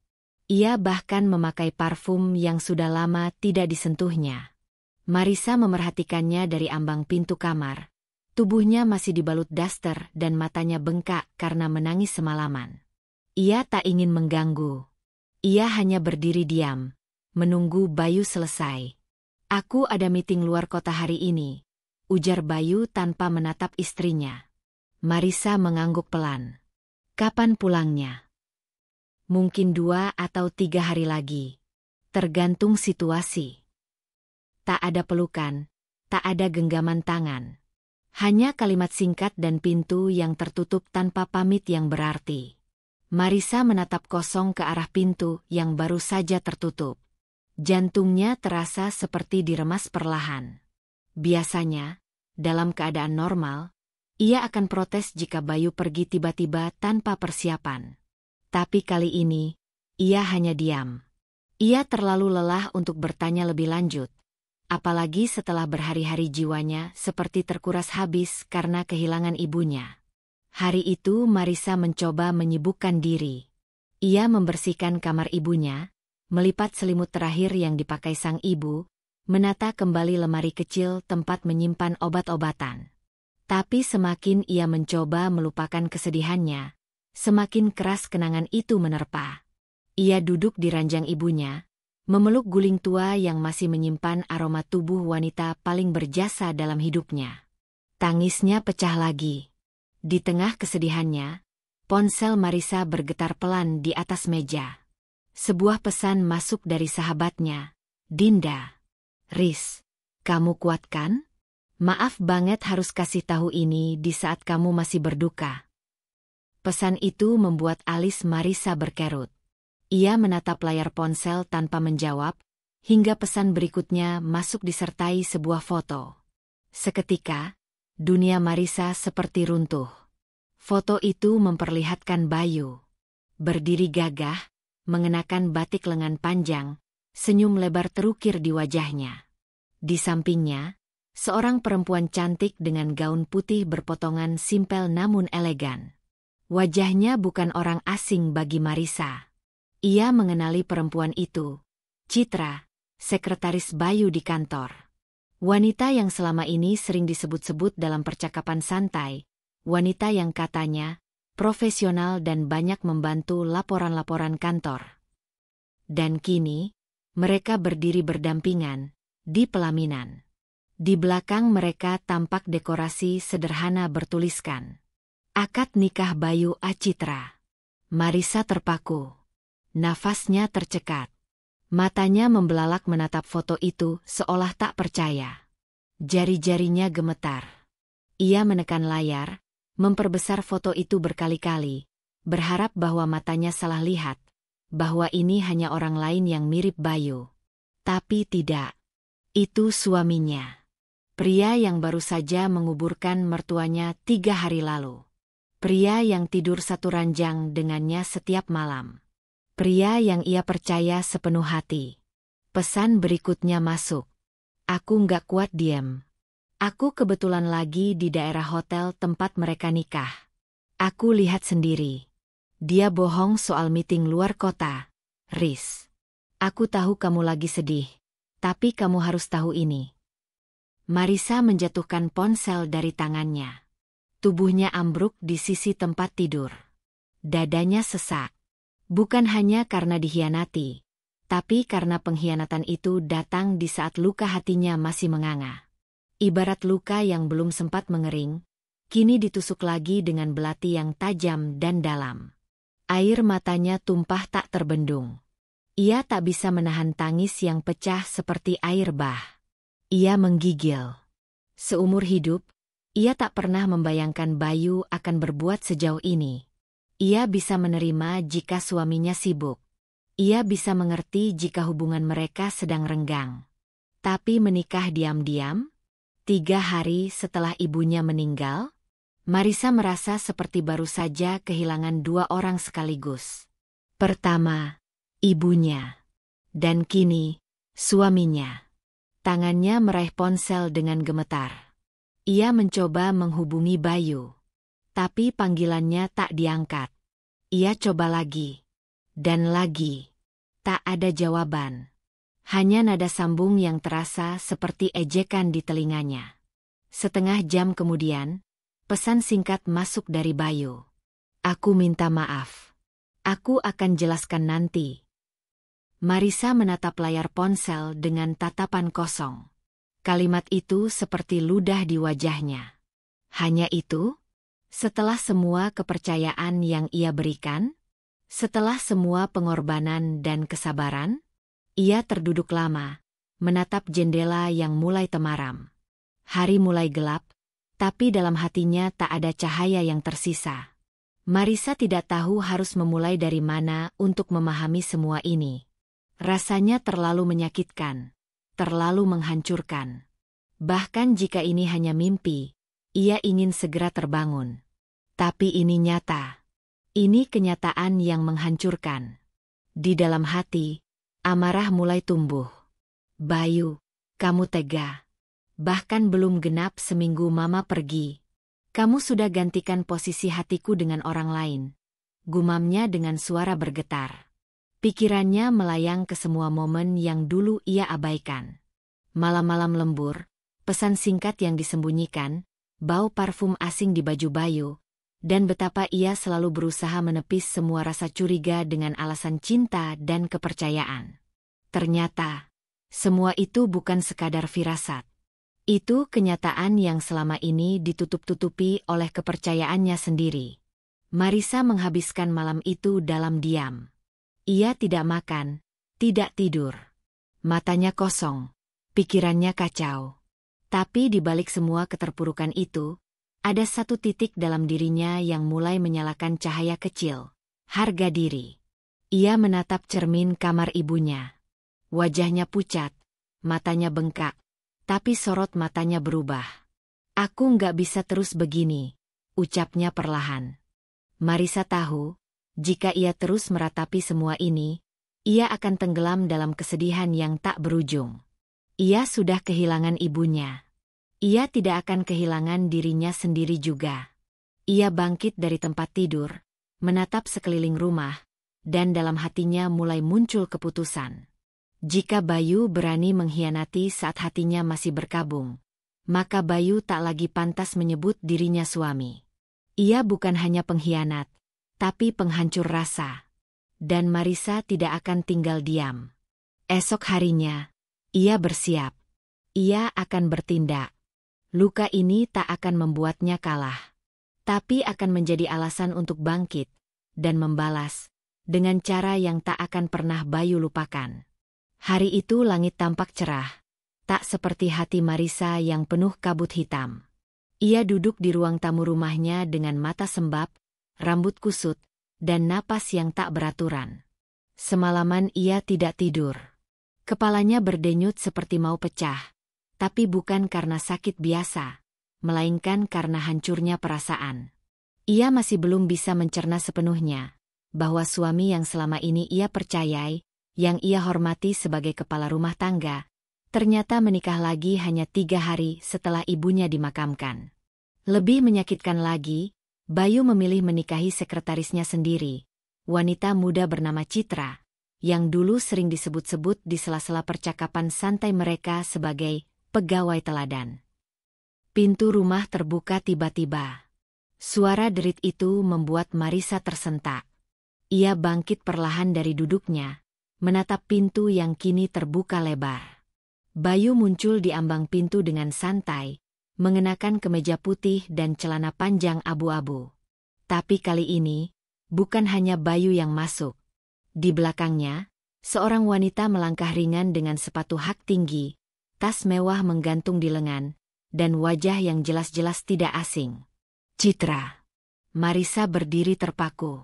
Ia bahkan memakai parfum yang sudah lama tidak disentuhnya. Marisa memerhatikannya dari ambang pintu kamar. Tubuhnya masih dibalut daster dan matanya bengkak karena menangis semalaman. Ia tak ingin mengganggu. Ia hanya berdiri diam, menunggu Bayu selesai. "Aku ada meeting luar kota hari ini," ujar Bayu tanpa menatap istrinya. Marisa mengangguk pelan. "Kapan pulangnya?" "Mungkin 2 atau 3 hari lagi. Tergantung situasi." Tak ada pelukan, tak ada genggaman tangan. Hanya kalimat singkat dan pintu yang tertutup tanpa pamit yang berarti. Marisa menatap kosong ke arah pintu yang baru saja tertutup. Jantungnya terasa seperti diremas perlahan. Biasanya, dalam keadaan normal, ia akan protes jika Bayu pergi tiba-tiba tanpa persiapan. Tapi kali ini, ia hanya diam. Ia terlalu lelah untuk bertanya lebih lanjut, apalagi setelah berhari-hari jiwanya seperti terkuras habis karena kehilangan ibunya. Hari itu Marisa mencoba menyibukkan diri. Ia membersihkan kamar ibunya, melipat selimut terakhir yang dipakai sang ibu, menata kembali lemari kecil tempat menyimpan obat-obatan. Tapi semakin ia mencoba melupakan kesedihannya, semakin keras kenangan itu menerpa. Ia duduk di ranjang ibunya, memeluk guling tua yang masih menyimpan aroma tubuh wanita paling berjasa dalam hidupnya. Tangisnya pecah lagi. Di tengah kesedihannya, ponsel Marisa bergetar pelan di atas meja. Sebuah pesan masuk dari sahabatnya, "Dinda. Riz, kamu kuat kan? Maaf banget harus kasih tahu ini di saat kamu masih berduka." Pesan itu membuat alis Marisa berkerut. Ia menatap layar ponsel tanpa menjawab, hingga pesan berikutnya masuk disertai sebuah foto. Seketika, dunia Marisa seperti runtuh. Foto itu memperlihatkan Bayu berdiri gagah, mengenakan batik lengan panjang, senyum lebar terukir di wajahnya. Di sampingnya, seorang perempuan cantik dengan gaun putih berpotongan simpel namun elegan. Wajahnya bukan orang asing bagi Marisa. Ia mengenali perempuan itu, Citra, sekretaris Bayu di kantor. Wanita yang selama ini sering disebut-sebut dalam percakapan santai, wanita yang katanya profesional dan banyak membantu laporan-laporan kantor. Dan kini, mereka berdiri berdampingan di pelaminan. Di belakang mereka tampak dekorasi sederhana bertuliskan akad nikah Bayu Acitra. Marisa terpaku. Nafasnya tercekat. Matanya membelalak menatap foto itu seolah tak percaya. Jari-jarinya gemetar. Ia menekan layar, memperbesar foto itu berkali-kali, berharap bahwa matanya salah lihat, bahwa ini hanya orang lain yang mirip Bayu. Tapi tidak. Itu suaminya. Pria yang baru saja menguburkan mertuanya 3 hari lalu. Pria yang tidur satu ranjang dengannya setiap malam. Pria yang ia percaya sepenuh hati. Pesan berikutnya masuk. Aku nggak kuat diam. Aku kebetulan lagi di daerah hotel tempat mereka nikah. Aku lihat sendiri. Dia bohong soal meeting luar kota. Riz. Aku tahu kamu lagi sedih. Tapi kamu harus tahu ini. Marisa menjatuhkan ponsel dari tangannya. Tubuhnya ambruk di sisi tempat tidur. Dadanya sesak. Bukan hanya karena dikhianati, tapi karena pengkhianatan itu datang di saat luka hatinya masih menganga. Ibarat luka yang belum sempat mengering, kini ditusuk lagi dengan belati yang tajam dan dalam. Air matanya tumpah tak terbendung. Ia tak bisa menahan tangis yang pecah seperti air bah. Ia menggigil. Seumur hidup, ia tak pernah membayangkan Bayu akan berbuat sejauh ini. Ia bisa menerima jika suaminya sibuk. Ia bisa mengerti jika hubungan mereka sedang renggang. Tapi menikah diam-diam? 3 hari setelah ibunya meninggal? Marisa merasa seperti baru saja kehilangan 2 orang sekaligus. Pertama, ibunya. Dan kini, suaminya. Tangannya meraih ponsel dengan gemetar. Ia mencoba menghubungi Bayu. Tapi panggilannya tak diangkat. Ia coba lagi. Dan lagi. Tak ada jawaban. Hanya nada sambung yang terasa seperti ejekan di telinganya. Setengah jam kemudian, pesan singkat masuk dari Bayu. Aku minta maaf. Aku akan jelaskan nanti. Marisa menatap layar ponsel dengan tatapan kosong. Kalimat itu seperti ludah di wajahnya. Hanya itu? Setelah semua kepercayaan yang ia berikan? Setelah semua pengorbanan dan kesabaran? Ia terduduk lama, menatap jendela yang mulai temaram. Hari mulai gelap, tapi dalam hatinya tak ada cahaya yang tersisa. Marisa tidak tahu harus memulai dari mana untuk memahami semua ini. Rasanya terlalu menyakitkan. Terlalu menghancurkan. Bahkan jika ini hanya mimpi, ia ingin segera terbangun. Tapi ini nyata. Ini kenyataan yang menghancurkan. Di dalam hati, amarah mulai tumbuh. Bayu, kamu tega. Bahkan belum genap seminggu Mama pergi. Kamu sudah gantikan posisi hatiku dengan orang lain. Gumamnya dengan suara bergetar. Pikirannya melayang ke semua momen yang dulu ia abaikan. Malam-malam lembur, pesan singkat yang disembunyikan, bau parfum asing di baju Bayu, dan betapa ia selalu berusaha menepis semua rasa curiga dengan alasan cinta dan kepercayaan. Ternyata, semua itu bukan sekadar firasat. Itu kenyataan yang selama ini ditutup-tutupi oleh kepercayaannya sendiri. Marisa menghabiskan malam itu dalam diam. Ia tidak makan, tidak tidur. Matanya kosong, pikirannya kacau. Tapi di balik semua keterpurukan itu, ada satu titik dalam dirinya yang mulai menyalakan cahaya kecil. Harga diri. Ia menatap cermin kamar ibunya. Wajahnya pucat, matanya bengkak, tapi sorot matanya berubah. Aku nggak bisa terus begini, ucapnya perlahan. Marisa tahu, jika ia terus meratapi semua ini, ia akan tenggelam dalam kesedihan yang tak berujung. Ia sudah kehilangan ibunya. Ia tidak akan kehilangan dirinya sendiri juga. Ia bangkit dari tempat tidur, menatap sekeliling rumah, dan dalam hatinya mulai muncul keputusan. Jika Bayu berani mengkhianati saat hatinya masih berkabung, maka Bayu tak lagi pantas menyebut dirinya suami. Ia bukan hanya pengkhianat, tapi penghancur rasa. Dan Marisa tidak akan tinggal diam. Esok harinya, ia bersiap. Ia akan bertindak. Luka ini tak akan membuatnya kalah, tapi akan menjadi alasan untuk bangkit dan membalas dengan cara yang tak akan pernah Bayu lupakan. Hari itu langit tampak cerah, tak seperti hati Marisa yang penuh kabut hitam. Ia duduk di ruang tamu rumahnya dengan mata sembab, rambut kusut, dan napas yang tak beraturan. Semalaman ia tidak tidur. Kepalanya berdenyut seperti mau pecah. Tapi bukan karena sakit biasa, melainkan karena hancurnya perasaan. Ia masih belum bisa mencerna sepenuhnya bahwa suami yang selama ini ia percayai, yang ia hormati sebagai kepala rumah tangga, ternyata menikah lagi hanya 3 hari setelah ibunya dimakamkan. Lebih menyakitkan lagi, Bayu memilih menikahi sekretarisnya sendiri, wanita muda bernama Citra, yang dulu sering disebut-sebut di sela-sela percakapan santai mereka sebagai pegawai teladan. Pintu rumah terbuka tiba-tiba. Suara derit itu membuat Marisa tersentak. Ia bangkit perlahan dari duduknya, menatap pintu yang kini terbuka lebar. Bayu muncul di ambang pintu dengan santai, mengenakan kemeja putih dan celana panjang abu-abu. Tapi kali ini, bukan hanya Bayu yang masuk. Di belakangnya, seorang wanita melangkah ringan dengan sepatu hak tinggi, tas mewah menggantung di lengan, dan wajah yang jelas-jelas tidak asing. Citra. Marisa berdiri terpaku.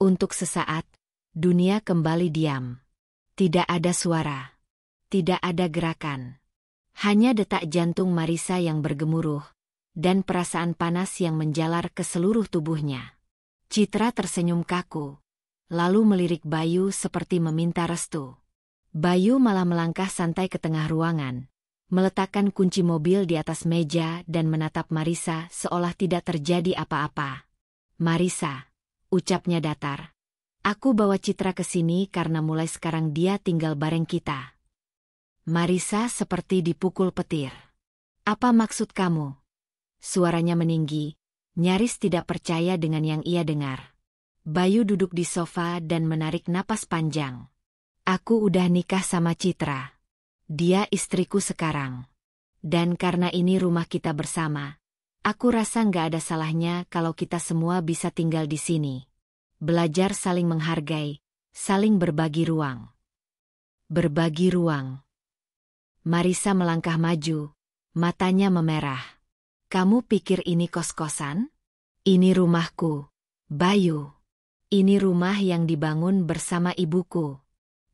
Untuk sesaat, dunia kembali diam. Tidak ada suara. Tidak ada gerakan. Hanya detak jantung Marisa yang bergemuruh, dan perasaan panas yang menjalar ke seluruh tubuhnya. Citra tersenyum kaku, lalu melirik Bayu seperti meminta restu. Bayu malah melangkah santai ke tengah ruangan, meletakkan kunci mobil di atas meja dan menatap Marisa seolah tidak terjadi apa-apa. Marisa, ucapnya datar. Aku bawa Citra ke sini karena mulai sekarang dia tinggal bareng kita. Marisa seperti dipukul petir. Apa maksud kamu? Suaranya meninggi, nyaris tidak percaya dengan yang ia dengar. Bayu duduk di sofa dan menarik napas panjang. Aku udah nikah sama Citra. Dia istriku sekarang. Dan karena ini rumah kita bersama, aku rasa nggak ada salahnya kalau kita semua bisa tinggal di sini. Belajar saling menghargai, saling berbagi ruang. Berbagi ruang. Marisa melangkah maju, matanya memerah. Kamu pikir ini kos-kosan? Ini rumahku, Bayu. Ini rumah yang dibangun bersama ibuku.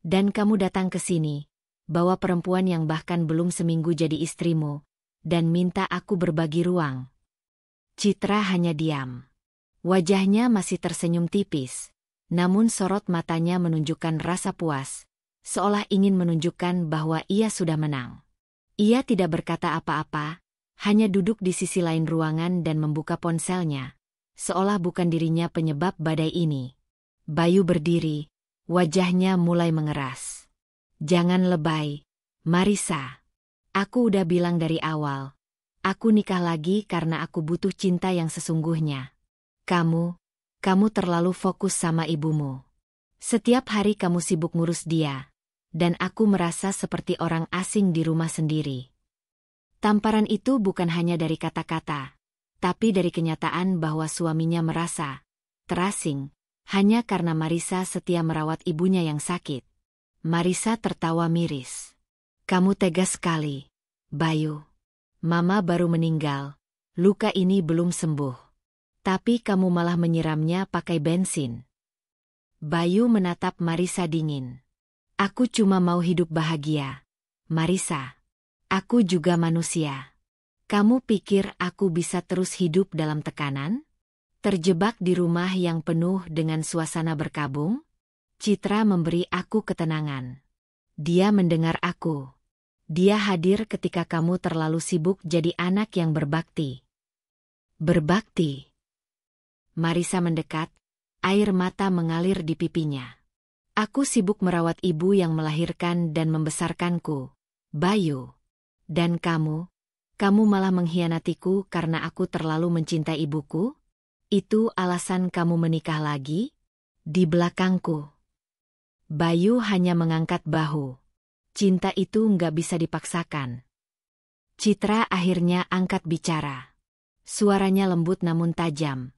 Dan kamu datang ke sini, bawa perempuan yang bahkan belum seminggu jadi istrimu, dan minta aku berbagi ruang. Citra hanya diam. Wajahnya masih tersenyum tipis, namun sorot matanya menunjukkan rasa puas, seolah ingin menunjukkan bahwa ia sudah menang. Ia tidak berkata apa-apa, hanya duduk di sisi lain ruangan dan membuka ponselnya, seolah bukan dirinya penyebab badai ini. Bayu berdiri. Wajahnya mulai mengeras. Jangan lebay, Marisa. Aku udah bilang dari awal. Aku nikah lagi karena aku butuh cinta yang sesungguhnya. Kamu terlalu fokus sama ibumu. Setiap hari kamu sibuk ngurus dia. Dan aku merasa seperti orang asing di rumah sendiri. Tamparan itu bukan hanya dari kata-kata, tapi dari kenyataan bahwa suaminya merasa terasing. Hanya karena Marisa setia merawat ibunya yang sakit. Marisa tertawa miris. Kamu tegas sekali, Bayu. Mama baru meninggal, luka ini belum sembuh. Tapi kamu malah menyiramnya pakai bensin. Bayu menatap Marisa dingin. Aku cuma mau hidup bahagia, Marisa. Aku juga manusia. Kamu pikir aku bisa terus hidup dalam tekanan? Terjebak di rumah yang penuh dengan suasana berkabung? Citra memberi aku ketenangan. Dia mendengar aku. Dia hadir ketika kamu terlalu sibuk jadi anak yang berbakti. Berbakti. Marisa mendekat, air mata mengalir di pipinya. Aku sibuk merawat ibu yang melahirkan dan membesarkanku, Bayu. Dan kamu malah mengkhianatiku karena aku terlalu mencintai ibuku? Itu alasan kamu menikah lagi? Di belakangku. Bayu hanya mengangkat bahu. Cinta itu nggak bisa dipaksakan. Citra akhirnya angkat bicara. Suaranya lembut namun tajam.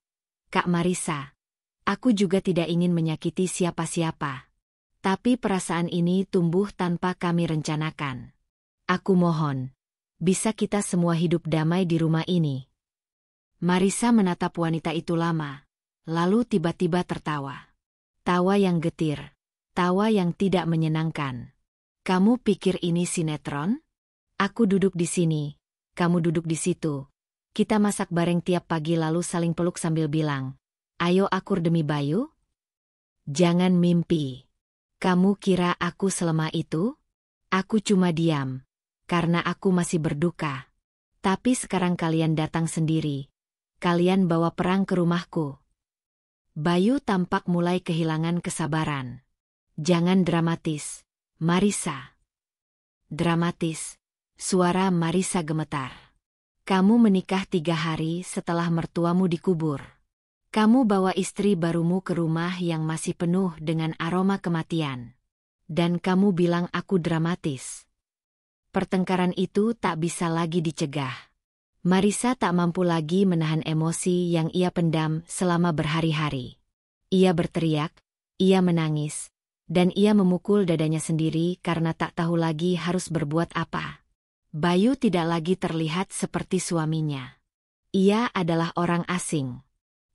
Kak Marissa, aku juga tidak ingin menyakiti siapa-siapa. Tapi perasaan ini tumbuh tanpa kami rencanakan. Aku mohon, bisa kita semua hidup damai di rumah ini. Marissa menatap wanita itu lama, lalu tiba-tiba tertawa. Tawa yang getir, tawa yang tidak menyenangkan. Kamu pikir ini sinetron? Aku duduk di sini, kamu duduk di situ. Kita masak bareng tiap pagi lalu saling peluk sambil bilang, ayo akur demi Bayu? Jangan mimpi. Kamu kira aku selemah itu? Aku cuma diam, karena aku masih berduka. Tapi sekarang kalian datang sendiri. Kalian bawa perang ke rumahku. Bayu tampak mulai kehilangan kesabaran. Jangan dramatis, Marissa. Dramatis. Suara Marissa gemetar. Kamu menikah 3 hari setelah mertuamu dikubur. Kamu bawa istri barumu ke rumah yang masih penuh dengan aroma kematian. Dan kamu bilang aku dramatis. Pertengkaran itu tak bisa lagi dicegah. Marissa tak mampu lagi menahan emosi yang ia pendam selama berhari-hari. Ia berteriak, ia menangis, dan ia memukul dadanya sendiri karena tak tahu lagi harus berbuat apa. Bayu tidak lagi terlihat seperti suaminya. Ia adalah orang asing.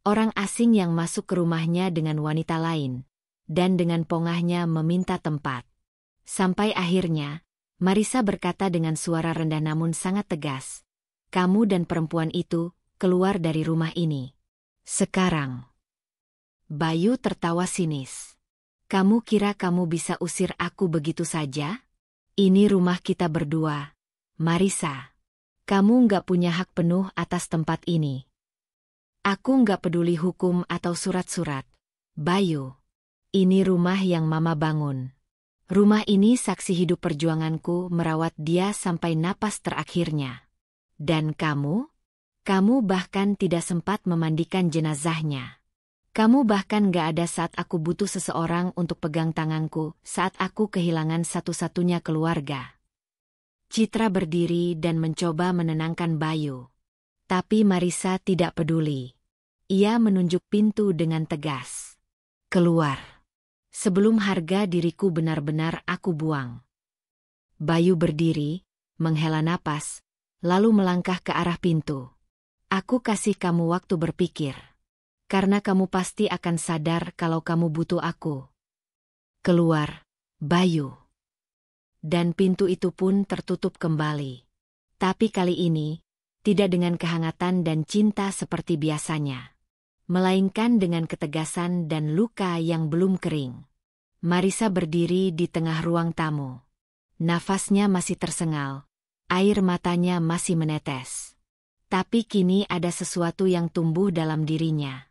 Orang asing yang masuk ke rumahnya dengan wanita lain, dan dengan pongahnya meminta tempat. Sampai akhirnya, Marissa berkata dengan suara rendah namun sangat tegas, kamu dan perempuan itu keluar dari rumah ini. Sekarang. Bayu tertawa sinis. Kamu kira kamu bisa usir aku begitu saja? Ini rumah kita berdua, Marissa. Kamu nggak punya hak penuh atas tempat ini. Aku nggak peduli hukum atau surat-surat. Bayu. Ini rumah yang Mama bangun. Rumah ini saksi hidup perjuanganku merawat dia sampai napas terakhirnya. Dan kamu? Kamu bahkan tidak sempat memandikan jenazahnya. Kamu bahkan nggak ada saat aku butuh seseorang untuk pegang tanganku saat aku kehilangan satu-satunya keluarga. Citra berdiri dan mencoba menenangkan Bayu. Tapi Marissa tidak peduli. Ia menunjuk pintu dengan tegas. Keluar. Sebelum harga diriku benar-benar aku buang. Bayu berdiri, menghela napas, lalu melangkah ke arah pintu. Aku kasih kamu waktu berpikir. Karena kamu pasti akan sadar kalau kamu butuh aku. Keluar, Bayu. Dan pintu itu pun tertutup kembali. Tapi kali ini, tidak dengan kehangatan dan cinta seperti biasanya. Melainkan dengan ketegasan dan luka yang belum kering. Marissa berdiri di tengah ruang tamu. Nafasnya masih tersengal, air matanya masih menetes. Tapi kini ada sesuatu yang tumbuh dalam dirinya.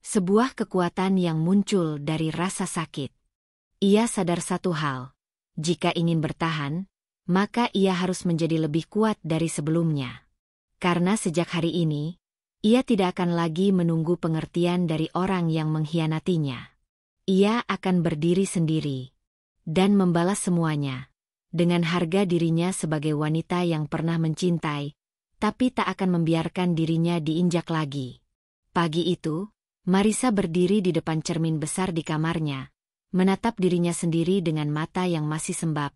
Sebuah kekuatan yang muncul dari rasa sakit. Ia sadar satu hal, jika ingin bertahan, maka ia harus menjadi lebih kuat dari sebelumnya. Karena sejak hari ini, ia tidak akan lagi menunggu pengertian dari orang yang mengkhianatinya. Ia akan berdiri sendiri dan membalas semuanya dengan harga dirinya sebagai wanita yang pernah mencintai, tapi tak akan membiarkan dirinya diinjak lagi. Pagi itu, Marissa berdiri di depan cermin besar di kamarnya, menatap dirinya sendiri dengan mata yang masih sembab,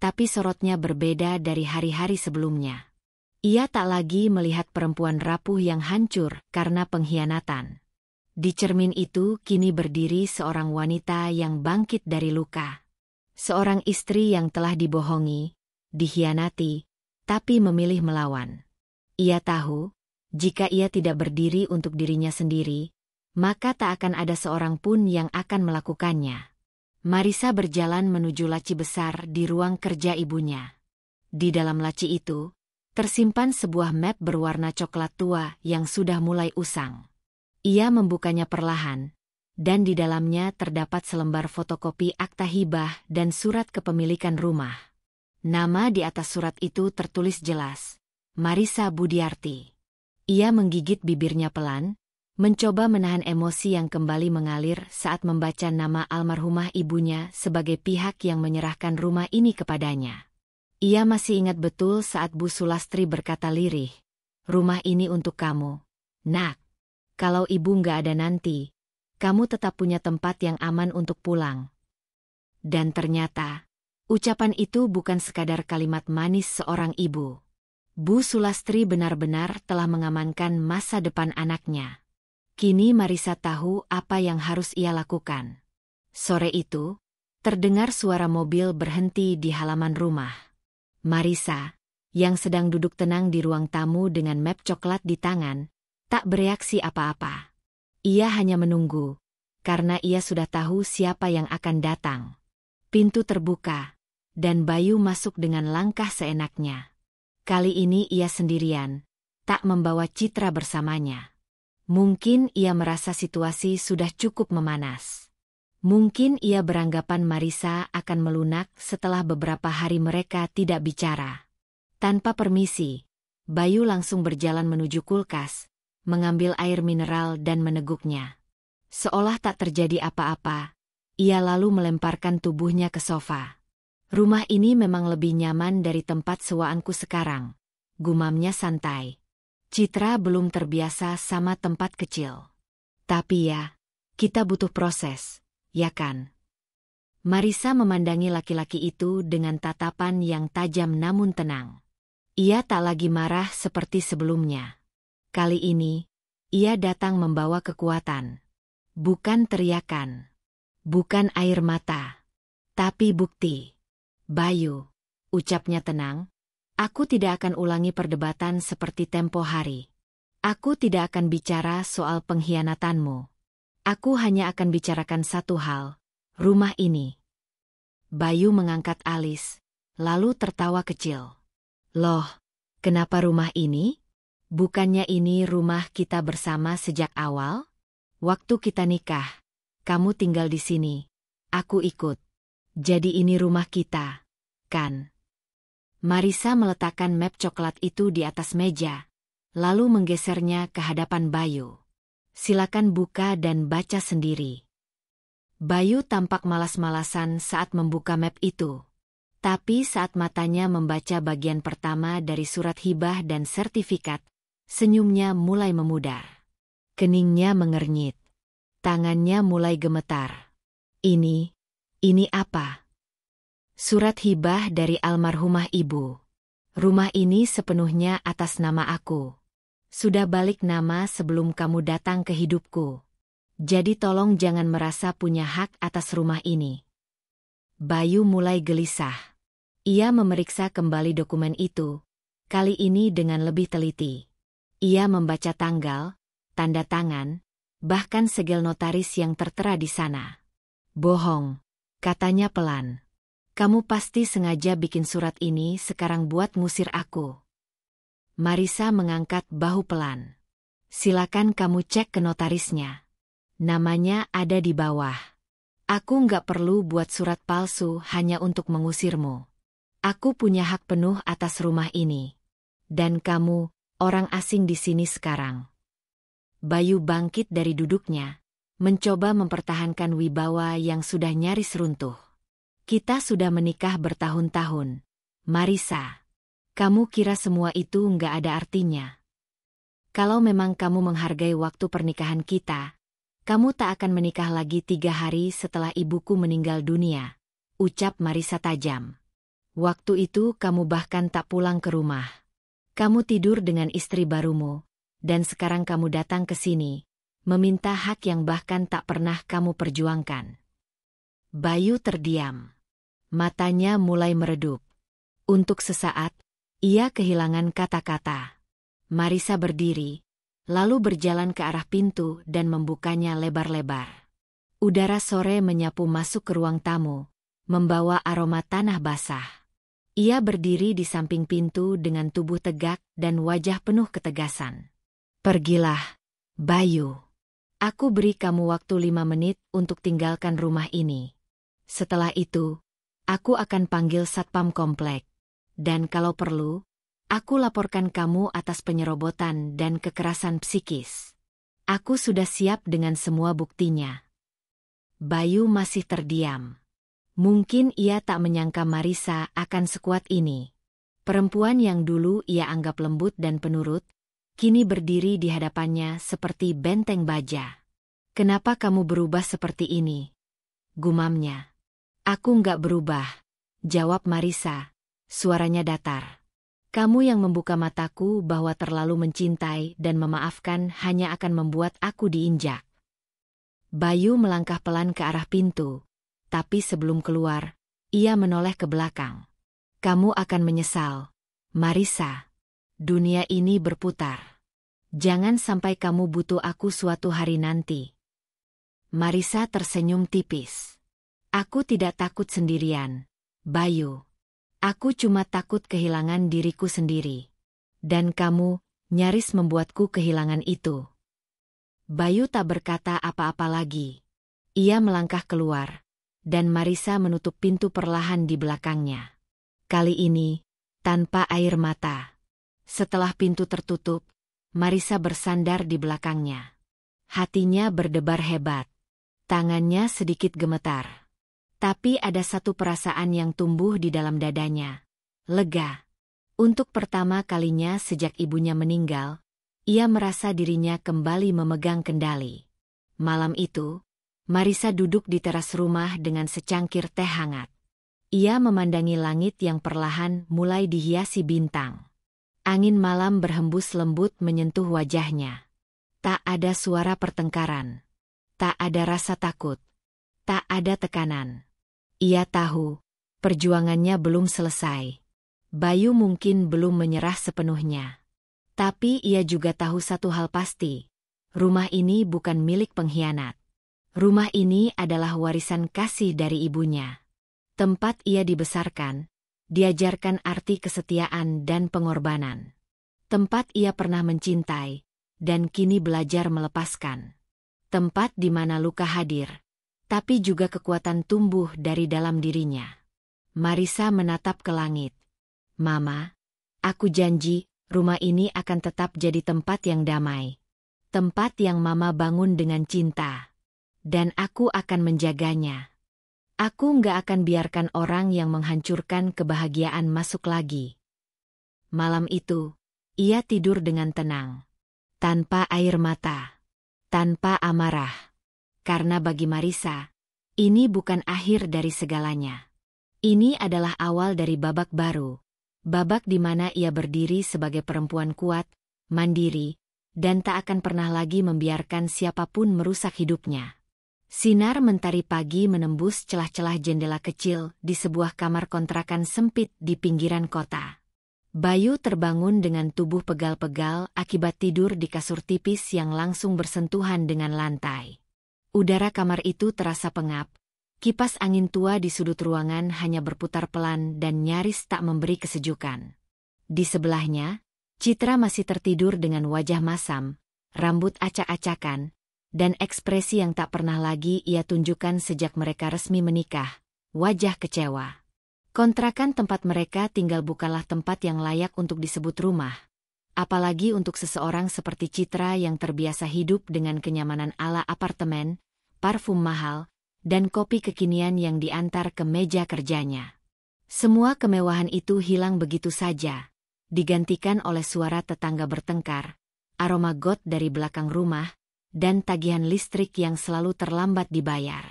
tapi sorotnya berbeda dari hari-hari sebelumnya. Ia tak lagi melihat perempuan rapuh yang hancur karena pengkhianatan. Di cermin itu kini berdiri seorang wanita yang bangkit dari luka. Seorang istri yang telah dibohongi, dikhianati, tapi memilih melawan. Ia tahu, jika ia tidak berdiri untuk dirinya sendiri, maka tak akan ada seorang pun yang akan melakukannya. Marissa berjalan menuju laci besar di ruang kerja ibunya. Di dalam laci itu, tersimpan sebuah map berwarna coklat tua yang sudah mulai usang. Ia membukanya perlahan, dan di dalamnya terdapat selembar fotokopi akta hibah dan surat kepemilikan rumah. Nama di atas surat itu tertulis jelas, Marisa Budiarti. Ia menggigit bibirnya pelan, mencoba menahan emosi yang kembali mengalir saat membaca nama almarhumah ibunya sebagai pihak yang menyerahkan rumah ini kepadanya. Ia masih ingat betul saat Bu Sulastri berkata lirih, "Rumah ini untuk kamu, Nak. Kalau ibu nggak ada nanti, kamu tetap punya tempat yang aman untuk pulang." Dan ternyata, ucapan itu bukan sekadar kalimat manis seorang ibu. Bu Sulastri benar-benar telah mengamankan masa depan anaknya. Kini Marisa tahu apa yang harus ia lakukan. Sore itu, terdengar suara mobil berhenti di halaman rumah. Marisa, yang sedang duduk tenang di ruang tamu dengan map coklat di tangan, tak bereaksi apa-apa. Ia hanya menunggu, karena ia sudah tahu siapa yang akan datang. Pintu terbuka, dan Bayu masuk dengan langkah seenaknya. Kali ini ia sendirian, tak membawa Citra bersamanya. Mungkin ia merasa situasi sudah cukup memanas. Mungkin ia beranggapan Marisa akan melunak setelah beberapa hari mereka tidak bicara. Tanpa permisi, Bayu langsung berjalan menuju kulkas, mengambil air mineral dan meneguknya. Seolah tak terjadi apa-apa, ia lalu melemparkan tubuhnya ke sofa. "Rumah ini memang lebih nyaman dari tempat sewaanku sekarang," gumamnya santai. Citra belum terbiasa sama tempat kecil. "Tapi ya, kita butuh proses, ya kan?" Marisa memandangi laki-laki itu dengan tatapan yang tajam namun tenang. Ia tak lagi marah seperti sebelumnya. Kali ini, ia datang membawa kekuatan. Bukan teriakan. Bukan air mata. Tapi bukti. "Bayu," ucapnya tenang, "aku tidak akan ulangi perdebatan seperti tempo hari. Aku tidak akan bicara soal pengkhianatanmu. Aku hanya akan bicarakan satu hal, rumah ini." Bayu mengangkat alis, lalu tertawa kecil. "Loh, kenapa rumah ini? Bukannya ini rumah kita bersama sejak awal? Waktu kita nikah, kamu tinggal di sini, aku ikut. Jadi ini rumah kita, kan?" Marisa meletakkan map coklat itu di atas meja, lalu menggesernya ke hadapan Bayu. "Silakan buka dan baca sendiri." Bayu tampak malas-malasan saat membuka map itu. Tapi saat matanya membaca bagian pertama dari surat hibah dan sertifikat, senyumnya mulai memudar. Keningnya mengernyit. Tangannya mulai gemetar. Ini apa? "Surat hibah dari almarhumah ibu. Rumah ini sepenuhnya atas nama aku. Sudah balik nama sebelum kamu datang ke hidupku. Jadi tolong jangan merasa punya hak atas rumah ini." Bayu mulai gelisah. Ia memeriksa kembali dokumen itu, kali ini dengan lebih teliti. Ia membaca tanggal, tanda tangan, bahkan segel notaris yang tertera di sana. "Bohong," katanya pelan. "Kamu pasti sengaja bikin surat ini sekarang buat ngusir aku." Marisa mengangkat bahu pelan. "Silakan kamu cek ke notarisnya. Namanya ada di bawah. Aku nggak perlu buat surat palsu hanya untuk mengusirmu. Aku punya hak penuh atas rumah ini. Dan kamu, orang asing di sini sekarang." Bayu bangkit dari duduknya, mencoba mempertahankan wibawa yang sudah nyaris runtuh. "Kita sudah menikah bertahun-tahun, Marisa. Kamu kira semua itu nggak ada artinya? Kalau memang kamu menghargai waktu pernikahan kita, kamu tak akan menikah lagi 3 hari setelah ibuku meninggal dunia," ucap Marisa tajam. "Waktu itu kamu bahkan tak pulang ke rumah. Kamu tidur dengan istri barumu, dan sekarang kamu datang ke sini, meminta hak yang bahkan tak pernah kamu perjuangkan." Bayu terdiam. Matanya mulai meredup. Untuk sesaat, ia kehilangan kata-kata. Marisa berdiri, lalu berjalan ke arah pintu dan membukanya lebar-lebar. Udara sore menyapu masuk ke ruang tamu, membawa aroma tanah basah. Ia berdiri di samping pintu dengan tubuh tegak dan wajah penuh ketegasan. "Pergilah, Bayu. Aku beri kamu waktu 5 menit untuk tinggalkan rumah ini. Setelah itu, aku akan panggil satpam komplek. Dan kalau perlu, aku laporkan kamu atas penyerobotan dan kekerasan psikis. Aku sudah siap dengan semua buktinya. Bayu masih terdiam. Mungkin ia tak menyangka Marisa akan sekuat ini. Perempuan yang dulu ia anggap lembut dan penurut, kini berdiri di hadapannya seperti benteng baja. "Kenapa kamu berubah seperti ini?" gumamnya. "Aku nggak berubah," jawab Marisa, suaranya datar. "Kamu yang membuka mataku bahwa terlalu mencintai dan memaafkan hanya akan membuat aku diinjak." Bayu melangkah pelan ke arah pintu, tapi sebelum keluar, ia menoleh ke belakang. "Kamu akan menyesal, Marisa. Dunia ini berputar. Jangan sampai kamu butuh aku suatu hari nanti." Marisa tersenyum tipis. "Aku tidak takut sendirian, Bayu. Aku cuma takut kehilangan diriku sendiri. Dan kamu nyaris membuatku kehilangan itu." Bayu tak berkata apa-apa lagi. Ia melangkah keluar, dan Marisa menutup pintu perlahan di belakangnya. Kali ini, tanpa air mata. Setelah pintu tertutup, Marisa bersandar di belakangnya. Hatinya berdebar hebat. Tangannya sedikit gemetar. Tapi ada satu perasaan yang tumbuh di dalam dadanya. Lega. Untuk pertama kalinya sejak ibunya meninggal, ia merasa dirinya kembali memegang kendali. Malam itu, Marisa duduk di teras rumah dengan secangkir teh hangat. Ia memandangi langit yang perlahan mulai dihiasi bintang. Angin malam berhembus lembut menyentuh wajahnya. Tak ada suara pertengkaran. Tak ada rasa takut. Tak ada tekanan. Ia tahu, perjuangannya belum selesai. Bayu mungkin belum menyerah sepenuhnya. Tapi ia juga tahu satu hal pasti. Rumah ini bukan milik pengkhianat. Rumah ini adalah warisan kasih dari ibunya. Tempat ia dibesarkan, diajarkan arti kesetiaan dan pengorbanan. Tempat ia pernah mencintai, dan kini belajar melepaskan. Tempat di mana luka hadir, tapi juga kekuatan tumbuh dari dalam dirinya. Marisa menatap ke langit. "Mama, aku janji, rumah ini akan tetap jadi tempat yang damai. Tempat yang Mama bangun dengan cinta. Dan aku akan menjaganya. Aku nggak akan biarkan orang yang menghancurkan kebahagiaan masuk lagi." Malam itu, ia tidur dengan tenang. Tanpa air mata. Tanpa amarah. Karena bagi Marisa, ini bukan akhir dari segalanya. Ini adalah awal dari babak baru. Babak di mana ia berdiri sebagai perempuan kuat, mandiri, dan tak akan pernah lagi membiarkan siapapun merusak hidupnya. Sinar mentari pagi menembus celah-celah jendela kecil di sebuah kamar kontrakan sempit di pinggiran kota. Bayu terbangun dengan tubuh pegal-pegal akibat tidur di kasur tipis yang langsung bersentuhan dengan lantai. Udara kamar itu terasa pengap. Kipas angin tua di sudut ruangan hanya berputar pelan dan nyaris tak memberi kesejukan. Di sebelahnya, Citra masih tertidur dengan wajah masam, rambut acak-acakan, dan ekspresi yang tak pernah lagi ia tunjukkan sejak mereka resmi menikah, wajah kecewa. Kontrakan tempat mereka tinggal bukanlah tempat yang layak untuk disebut rumah. Apalagi untuk seseorang seperti Citra yang terbiasa hidup dengan kenyamanan ala apartemen, parfum mahal, dan kopi kekinian yang diantar ke meja kerjanya. Semua kemewahan itu hilang begitu saja, digantikan oleh suara tetangga bertengkar, aroma got dari belakang rumah, dan tagihan listrik yang selalu terlambat dibayar.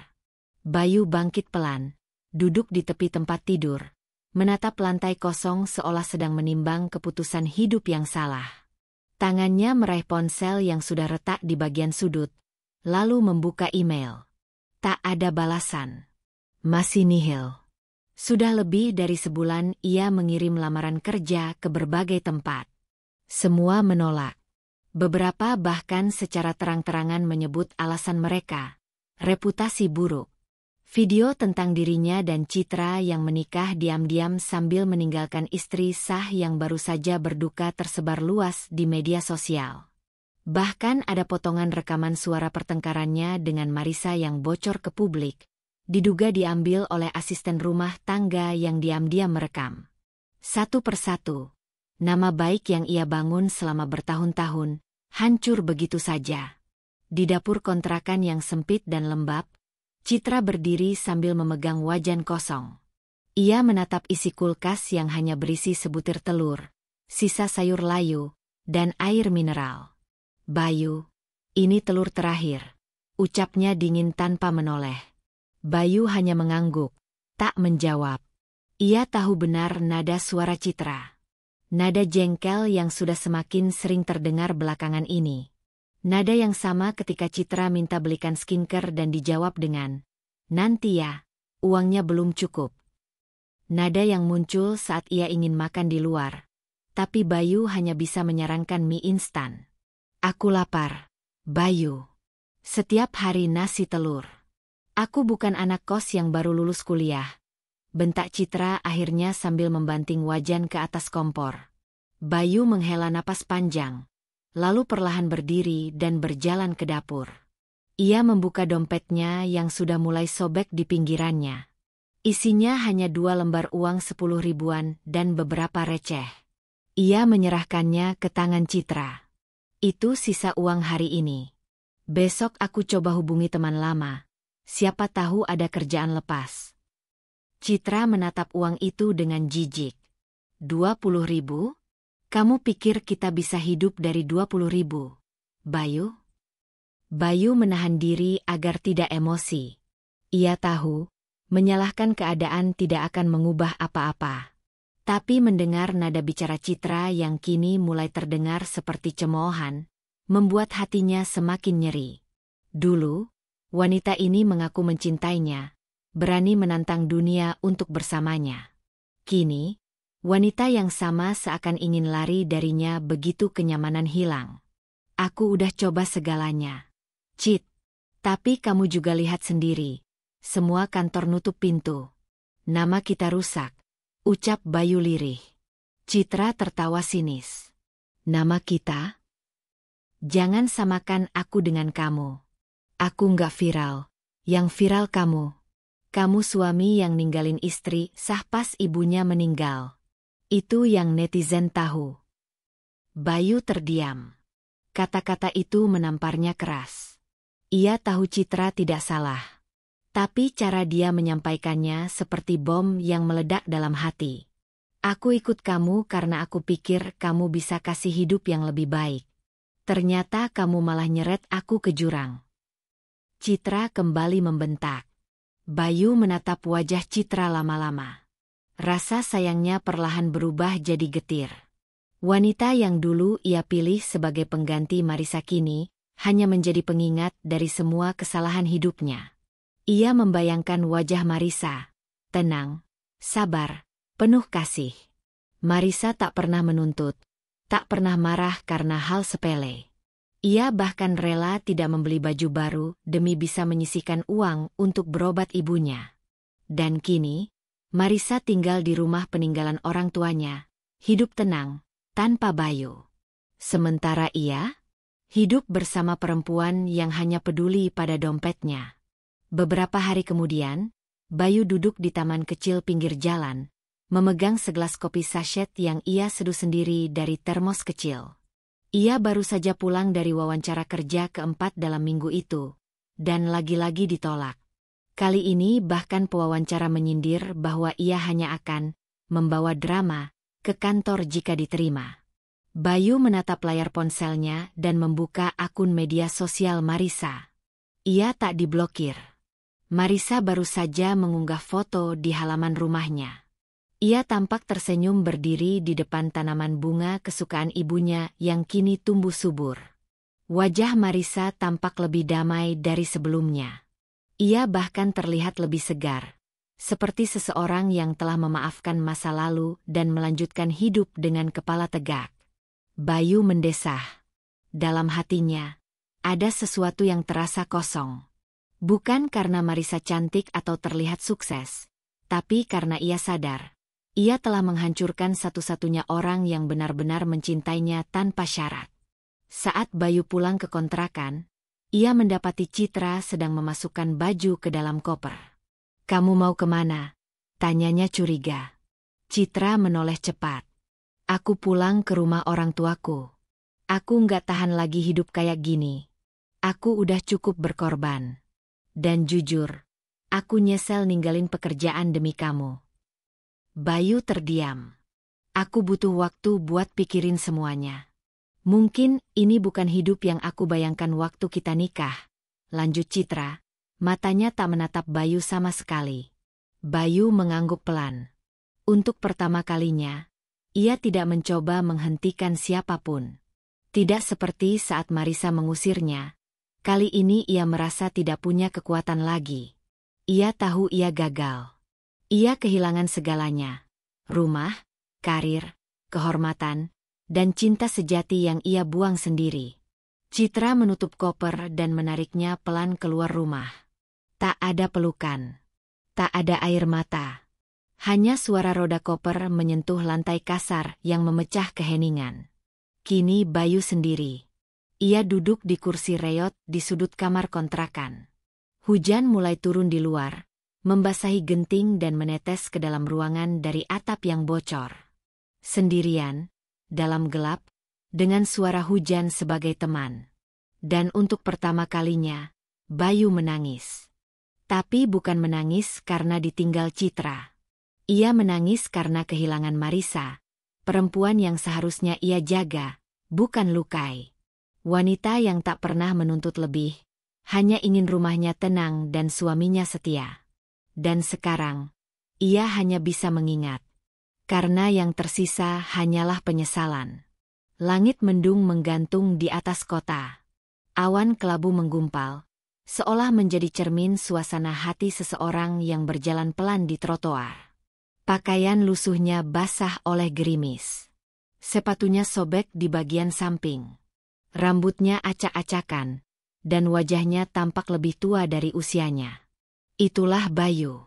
Bayu bangkit pelan, duduk di tepi tempat tidur, menatap lantai kosong seolah sedang menimbang keputusan hidup yang salah. Tangannya meraih ponsel yang sudah retak di bagian sudut, lalu membuka email. Tak ada balasan. Masih nihil. Sudah lebih dari sebulan ia mengirim lamaran kerja ke berbagai tempat. Semua menolak. Beberapa bahkan secara terang-terangan menyebut alasan mereka, reputasi buruk. Video tentang dirinya dan Citra yang menikah diam-diam sambil meninggalkan istri sah yang baru saja berduka tersebar luas di media sosial. Bahkan ada potongan rekaman suara pertengkarannya dengan Marisa yang bocor ke publik, diduga diambil oleh asisten rumah tangga yang diam-diam merekam. Satu persatu, nama baik yang ia bangun selama bertahun-tahun, hancur begitu saja. Di dapur kontrakan yang sempit dan lembab, Citra berdiri sambil memegang wajan kosong. Ia menatap isi kulkas yang hanya berisi sebutir telur, sisa sayur layu, dan air mineral. "Bayu, ini telur terakhir," ucapnya dingin tanpa menoleh. Bayu hanya mengangguk, tak menjawab. Ia tahu benar nada suara Citra. Nada jengkel yang sudah semakin sering terdengar belakangan ini. Nada yang sama ketika Citra minta belikan skincare dan dijawab dengan, "Nanti ya, uangnya belum cukup." Nada yang muncul saat ia ingin makan di luar, tapi Bayu hanya bisa menyarankan mie instan. "Aku lapar, Bayu. Setiap hari nasi telur. Aku bukan anak kos yang baru lulus kuliah," bentak Citra akhirnya sambil membanting wajan ke atas kompor. Bayu menghela napas panjang, lalu perlahan berdiri dan berjalan ke dapur. Ia membuka dompetnya yang sudah mulai sobek di pinggirannya. Isinya hanya 2 lembar uang 10 ribuan dan beberapa receh. Ia menyerahkannya ke tangan Citra. "Itu sisa uang hari ini. Besok aku coba hubungi teman lama. Siapa tahu ada kerjaan lepas." Citra menatap uang itu dengan jijik. 20 ribu? Kamu pikir kita bisa hidup dari 20 ribu, Bayu? Bayu menahan diri agar tidak emosi. Ia tahu, menyalahkan keadaan tidak akan mengubah apa-apa. Tapi mendengar nada bicara Citra yang kini mulai terdengar seperti cemoohan, membuat hatinya semakin nyeri. Dulu, wanita ini mengaku mencintainya, berani menantang dunia untuk bersamanya. Kini, wanita yang sama seakan ingin lari darinya begitu kenyamanan hilang. "Aku udah coba segalanya, Cit. Tapi kamu juga lihat sendiri, semua kantor nutup pintu. Nama kita rusak," ucap Bayu lirih. Citra tertawa sinis. "Nama kita? Jangan samakan aku dengan kamu. Aku nggak viral, yang viral kamu. Kamu suami yang ninggalin istri sah pas ibunya meninggal. Itu yang netizen tahu." Bayu terdiam. Kata-kata itu menamparnya keras. Ia tahu Citra tidak salah. Tapi cara dia menyampaikannya seperti bom yang meledak dalam hati. "Aku ikut kamu karena aku pikir kamu bisa kasih hidup yang lebih baik. Ternyata kamu malah nyeret aku ke jurang." Citra kembali membentak. Bayu menatap wajah Citra lama-lama. Rasa sayangnya perlahan berubah jadi getir. Wanita yang dulu ia pilih sebagai pengganti Marisa kini hanya menjadi pengingat dari semua kesalahan hidupnya. Ia membayangkan wajah Marisa, tenang, sabar, penuh kasih. Marisa tak pernah menuntut, tak pernah marah karena hal sepele. Ia bahkan rela tidak membeli baju baru demi bisa menyisihkan uang untuk berobat ibunya. Dan kini, Marisa tinggal di rumah peninggalan orang tuanya, hidup tenang, tanpa Bayu. Sementara ia hidup bersama perempuan yang hanya peduli pada dompetnya. Beberapa hari kemudian, Bayu duduk di taman kecil pinggir jalan, memegang segelas kopi sachet yang ia seduh sendiri dari termos kecil. Ia baru saja pulang dari wawancara kerja keempat dalam minggu itu, dan lagi-lagi ditolak. Kali ini bahkan pewawancara menyindir bahwa ia hanya akan membawa drama ke kantor jika diterima. Bayu menatap layar ponselnya dan membuka akun media sosial Marisa. Ia tak diblokir. Marisa baru saja mengunggah foto di halaman rumahnya. Ia tampak tersenyum berdiri di depan tanaman bunga kesukaan ibunya yang kini tumbuh subur. Wajah Marisa tampak lebih damai dari sebelumnya. Ia bahkan terlihat lebih segar, seperti seseorang yang telah memaafkan masa lalu dan melanjutkan hidup dengan kepala tegak. Bayu mendesah. Dalam hatinya, ada sesuatu yang terasa kosong. Bukan karena Marisa cantik atau terlihat sukses, tapi karena ia sadar, ia telah menghancurkan satu-satunya orang yang benar-benar mencintainya tanpa syarat. Saat Bayu pulang ke kontrakan, ia mendapati Citra sedang memasukkan baju ke dalam koper. "Kamu mau kemana?" tanyanya curiga. Citra menoleh cepat. "Aku pulang ke rumah orang tuaku. Aku nggak tahan lagi hidup kayak gini. Aku udah cukup berkorban. Dan jujur, aku nyesel ninggalin pekerjaan demi kamu." Bayu terdiam. "Aku butuh waktu buat pikirin semuanya. Mungkin ini bukan hidup yang aku bayangkan waktu kita nikah," lanjut Citra. Matanya tak menatap Bayu sama sekali. Bayu mengangguk pelan. Untuk pertama kalinya, ia tidak mencoba menghentikan siapapun. Tidak seperti saat Marisa mengusirnya. Kali ini ia merasa tidak punya kekuatan lagi. Ia tahu ia gagal. Ia kehilangan segalanya. Rumah, karir, kehormatan, dan cinta sejati yang ia buang sendiri. Citra menutup koper dan menariknya pelan keluar rumah. Tak ada pelukan. Tak ada air mata. Hanya suara roda koper menyentuh lantai kasar yang memecah keheningan. Kini Bayu sendiri. Ia duduk di kursi reot di sudut kamar kontrakan. Hujan mulai turun di luar, membasahi genting dan menetes ke dalam ruangan dari atap yang bocor. Sendirian, dalam gelap, dengan suara hujan sebagai teman. Dan untuk pertama kalinya, Bayu menangis. Tapi bukan menangis karena ditinggal Citra. Ia menangis karena kehilangan Marisa, perempuan yang seharusnya ia jaga, bukan lukai. Wanita yang tak pernah menuntut lebih, hanya ingin rumahnya tenang dan suaminya setia. Dan sekarang, ia hanya bisa mengingat. Karena yang tersisa hanyalah penyesalan. Langit mendung menggantung di atas kota. Awan kelabu menggumpal, seolah menjadi cermin suasana hati seseorang yang berjalan pelan di trotoar. Pakaian lusuhnya basah oleh gerimis. Sepatunya sobek di bagian samping. Rambutnya acak-acakan, dan wajahnya tampak lebih tua dari usianya. Itulah Bayu.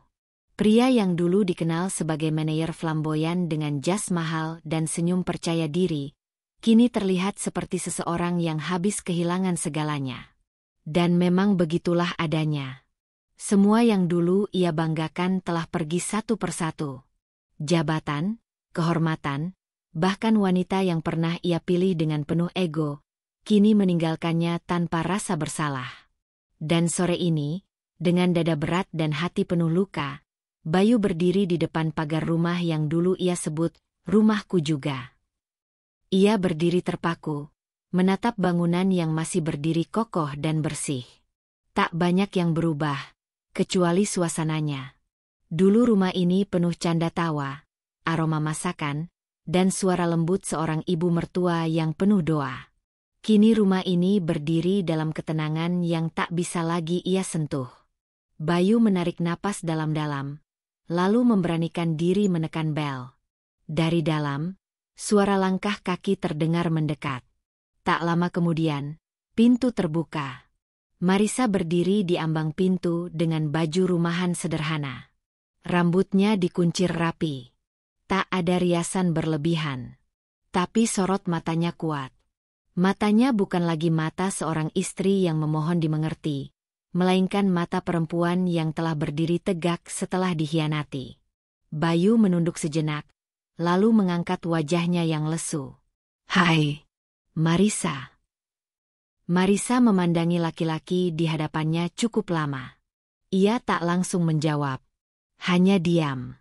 Pria yang dulu dikenal sebagai manajer flamboyan dengan jas mahal dan senyum percaya diri, kini terlihat seperti seseorang yang habis kehilangan segalanya. Dan memang begitulah adanya. Semua yang dulu ia banggakan telah pergi satu persatu. Jabatan, kehormatan, bahkan wanita yang pernah ia pilih dengan penuh ego, kini meninggalkannya tanpa rasa bersalah. Dan sore ini, dengan dada berat dan hati penuh luka, Bayu berdiri di depan pagar rumah yang dulu ia sebut, rumahku juga. Ia berdiri terpaku, menatap bangunan yang masih berdiri kokoh dan bersih. Tak banyak yang berubah, kecuali suasananya. Dulu rumah ini penuh canda tawa, aroma masakan, dan suara lembut seorang ibu mertua yang penuh doa. Kini rumah ini berdiri dalam ketenangan yang tak bisa lagi ia sentuh. Bayu menarik napas dalam-dalam, lalu memberanikan diri menekan bel. Dari dalam, suara langkah kaki terdengar mendekat. Tak lama kemudian, pintu terbuka. Marisa berdiri di ambang pintu dengan baju rumahan sederhana. Rambutnya dikuncir rapi. Tak ada riasan berlebihan. Tapi sorot matanya kuat. Matanya bukan lagi mata seorang istri yang memohon dimengerti, melainkan mata perempuan yang telah berdiri tegak setelah dikhianati. Bayu menunduk sejenak, lalu mengangkat wajahnya yang lesu. "Hai, Marisa." Marisa memandangi laki-laki di hadapannya cukup lama. Ia tak langsung menjawab. Hanya diam.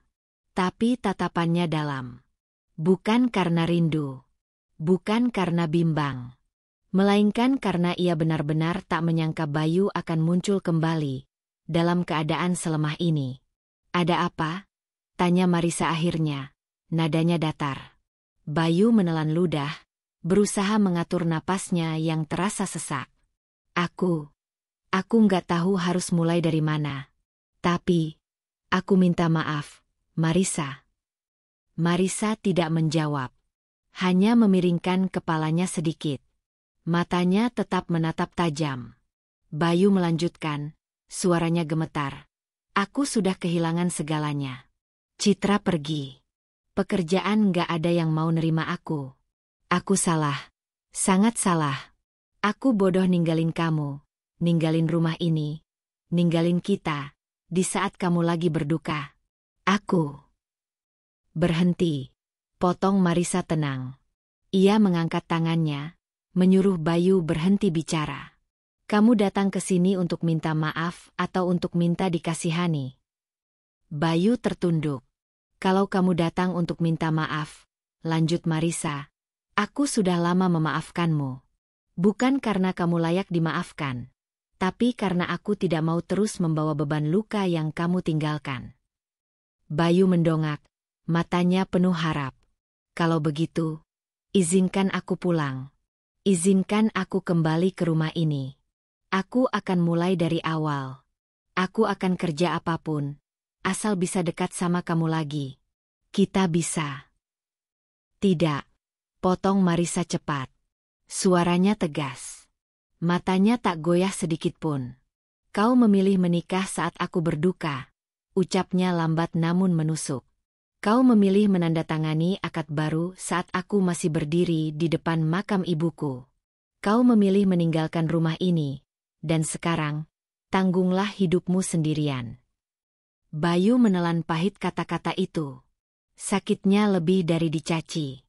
Tapi tatapannya dalam. Bukan karena rindu. Bukan karena bimbang. Melainkan karena ia benar-benar tak menyangka Bayu akan muncul kembali dalam keadaan selemah ini. "Ada apa?" tanya Marisa akhirnya. Nadanya datar. Bayu menelan ludah, berusaha mengatur napasnya yang terasa sesak. Aku nggak tahu harus mulai dari mana. Tapi, aku minta maaf, Marisa." Marisa tidak menjawab. Hanya memiringkan kepalanya sedikit. Matanya tetap menatap tajam. Bayu melanjutkan, suaranya gemetar. "Aku sudah kehilangan segalanya. Citra pergi. Pekerjaan nggak ada yang mau nerima aku. Aku salah. Sangat salah. Aku bodoh ninggalin kamu, ninggalin rumah ini, ninggalin kita, di saat kamu lagi berduka. Aku berhenti, potong Marisa tenang. Ia mengangkat tangannya, menyuruh Bayu berhenti bicara. Kamu datang ke sini untuk minta maaf atau untuk minta dikasihani? Bayu tertunduk. Kalau kamu datang untuk minta maaf, lanjut Marisa, aku sudah lama memaafkanmu. Bukan karena kamu layak dimaafkan, tapi karena aku tidak mau terus membawa beban luka yang kamu tinggalkan. Bayu mendongak, matanya penuh harap. Kalau begitu, izinkan aku pulang. Izinkan aku kembali ke rumah ini. Aku akan mulai dari awal. Aku akan kerja apapun, asal bisa dekat sama kamu lagi. Kita bisa. Tidak, potong Marisa cepat. Suaranya tegas. Matanya tak goyah sedikit pun. Kau memilih menikah saat aku berduka, ucapnya lambat namun menusuk. Kau memilih menandatangani akad baru saat aku masih berdiri di depan makam ibuku. Kau memilih meninggalkan rumah ini, dan sekarang, tanggunglah hidupmu sendirian. Bayu menelan pahit kata-kata itu. Sakitnya lebih dari dicaci.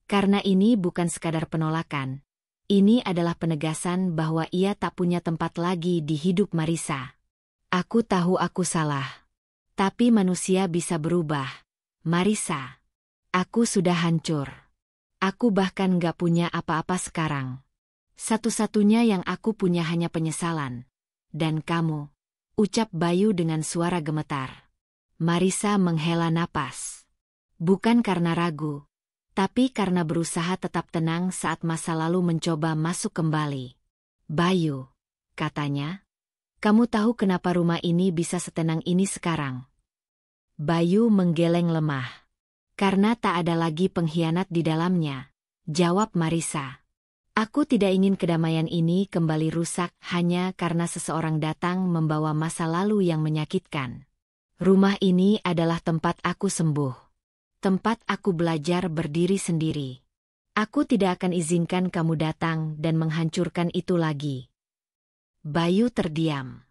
Karena ini bukan sekadar penolakan. Ini adalah penegasan bahwa ia tak punya tempat lagi di hidup Marisa. Aku tahu aku salah. Tapi manusia bisa berubah. Marisa, aku sudah hancur. Aku bahkan gak punya apa-apa sekarang. Satu-satunya yang aku punya hanya penyesalan. Dan kamu, ucap Bayu dengan suara gemetar. Marisa menghela napas. Bukan karena ragu, tapi karena berusaha tetap tenang saat masa lalu mencoba masuk kembali. Bayu, katanya, kamu tahu kenapa rumah ini bisa setenang ini sekarang? Bayu menggeleng lemah. Karena tak ada lagi pengkhianat di dalamnya, jawab Marisa. Aku tidak ingin kedamaian ini kembali rusak hanya karena seseorang datang membawa masa lalu yang menyakitkan. Rumah ini adalah tempat aku sembuh. Tempat aku belajar berdiri sendiri. Aku tidak akan izinkan kamu datang dan menghancurkan itu lagi. Bayu terdiam.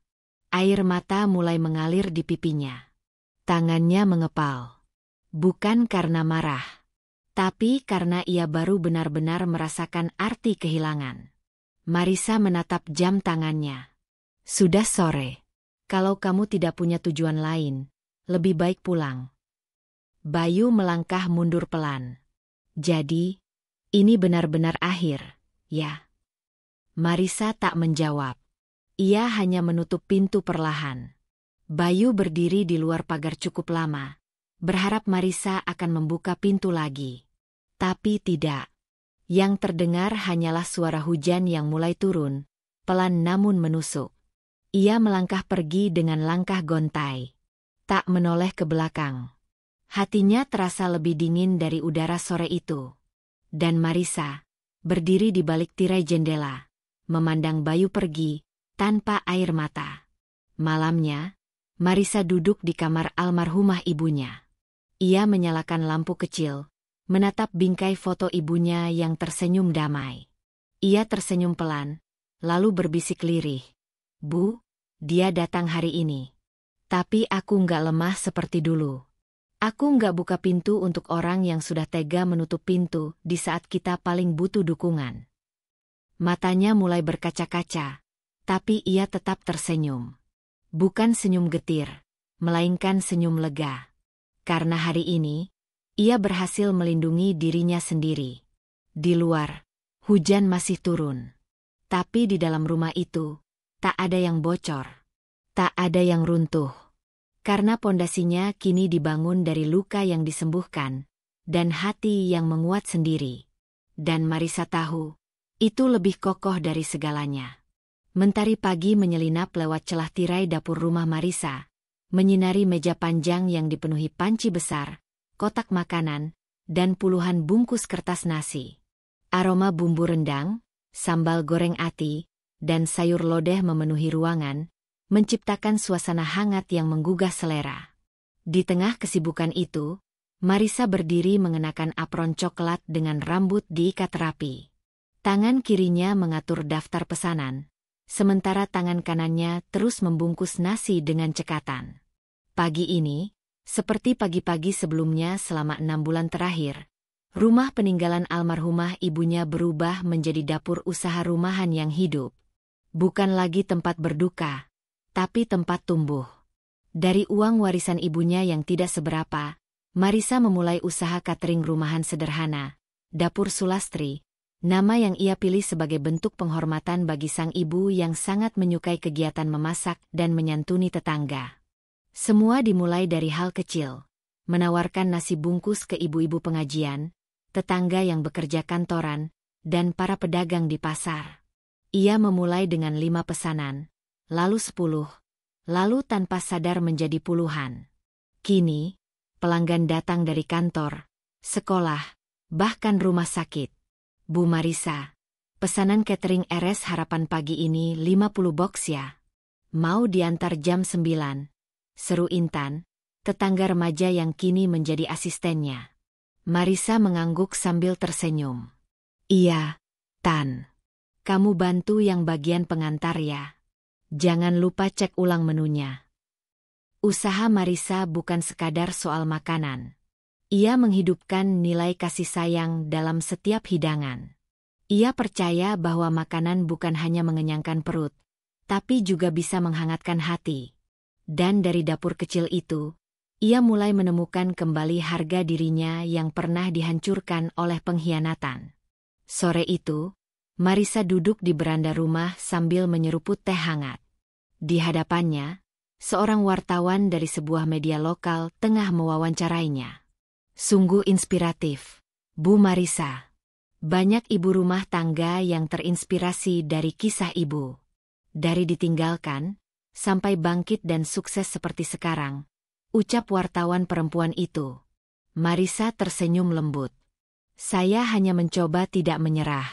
Air mata mulai mengalir di pipinya. Tangannya mengepal. Bukan karena marah, tapi karena ia baru benar-benar merasakan arti kehilangan. Marisa menatap jam tangannya. Sudah sore. Kalau kamu tidak punya tujuan lain, lebih baik pulang. Bayu melangkah mundur pelan. Jadi, ini benar-benar akhir, ya? Marisa tak menjawab. Ia hanya menutup pintu perlahan. Bayu berdiri di luar pagar cukup lama, berharap Marisa akan membuka pintu lagi. Tapi tidak. Yang terdengar hanyalah suara hujan yang mulai turun, pelan namun menusuk. Ia melangkah pergi dengan langkah gontai. Tak menoleh ke belakang. Hatinya terasa lebih dingin dari udara sore itu. Dan Marisa, berdiri di balik tirai jendela, memandang Bayu pergi, tanpa air mata. Malamnya, Marisa duduk di kamar almarhumah ibunya. Ia menyalakan lampu kecil, menatap bingkai foto ibunya yang tersenyum damai. Ia tersenyum pelan, lalu berbisik lirih. Bu, dia datang hari ini. Tapi aku nggak lemah seperti dulu. Aku nggak buka pintu untuk orang yang sudah tega menutup pintu di saat kita paling butuh dukungan. Matanya mulai berkaca-kaca, tapi ia tetap tersenyum. Bukan senyum getir, melainkan senyum lega. Karena hari ini, ia berhasil melindungi dirinya sendiri. Di luar, hujan masih turun. Tapi di dalam rumah itu, tak ada yang bocor. Tak ada yang runtuh. Karena pondasinya kini dibangun dari luka yang disembuhkan, dan hati yang menguat sendiri. Dan Marisa tahu, itu lebih kokoh dari segalanya. Mentari pagi menyelinap lewat celah tirai dapur rumah Marisa, menyinari meja panjang yang dipenuhi panci besar, kotak makanan, dan puluhan bungkus kertas nasi. Aroma bumbu rendang, sambal goreng ati, dan sayur lodeh memenuhi ruangan, menciptakan suasana hangat yang menggugah selera. Di tengah kesibukan itu, Marisa berdiri mengenakan apron coklat dengan rambut diikat rapi. Tangan kirinya mengatur daftar pesanan, sementara tangan kanannya terus membungkus nasi dengan cekatan. Pagi ini, seperti pagi-pagi sebelumnya selama 6 bulan terakhir, rumah peninggalan almarhumah ibunya berubah menjadi dapur usaha rumahan yang hidup. Bukan lagi tempat berduka, tapi tempat tumbuh. Dari uang warisan ibunya yang tidak seberapa, Marisa memulai usaha catering rumahan sederhana, Dapur Sulastri, nama yang ia pilih sebagai bentuk penghormatan bagi sang ibu yang sangat menyukai kegiatan memasak dan menyantuni tetangga. Semua dimulai dari hal kecil, menawarkan nasi bungkus ke ibu-ibu pengajian, tetangga yang bekerja kantoran, dan para pedagang di pasar. Ia memulai dengan 5 pesanan, lalu 10, lalu tanpa sadar menjadi puluhan. Kini, pelanggan datang dari kantor, sekolah, bahkan rumah sakit. Bu Marisa, pesanan catering RS Harapan pagi ini 50 box ya. Mau diantar jam 9. Seru Intan, tetangga remaja yang kini menjadi asistennya. Marisa mengangguk sambil tersenyum. Iya, Tan. Kamu bantu yang bagian pengantar ya. Jangan lupa cek ulang menunya. Usaha Marisa bukan sekadar soal makanan. Ia menghidupkan nilai kasih sayang dalam setiap hidangan. Ia percaya bahwa makanan bukan hanya mengenyangkan perut, tapi juga bisa menghangatkan hati. Dan dari dapur kecil itu, ia mulai menemukan kembali harga dirinya yang pernah dihancurkan oleh pengkhianatan. Sore itu, Marisa duduk di beranda rumah sambil menyeruput teh hangat. Di hadapannya, seorang wartawan dari sebuah media lokal tengah mewawancarainya. Sungguh inspiratif, Bu Marisa. Banyak ibu rumah tangga yang terinspirasi dari kisah ibu. Dari ditinggalkan, sampai bangkit dan sukses seperti sekarang, ucap wartawan perempuan itu. Marisa tersenyum lembut. Saya hanya mencoba tidak menyerah.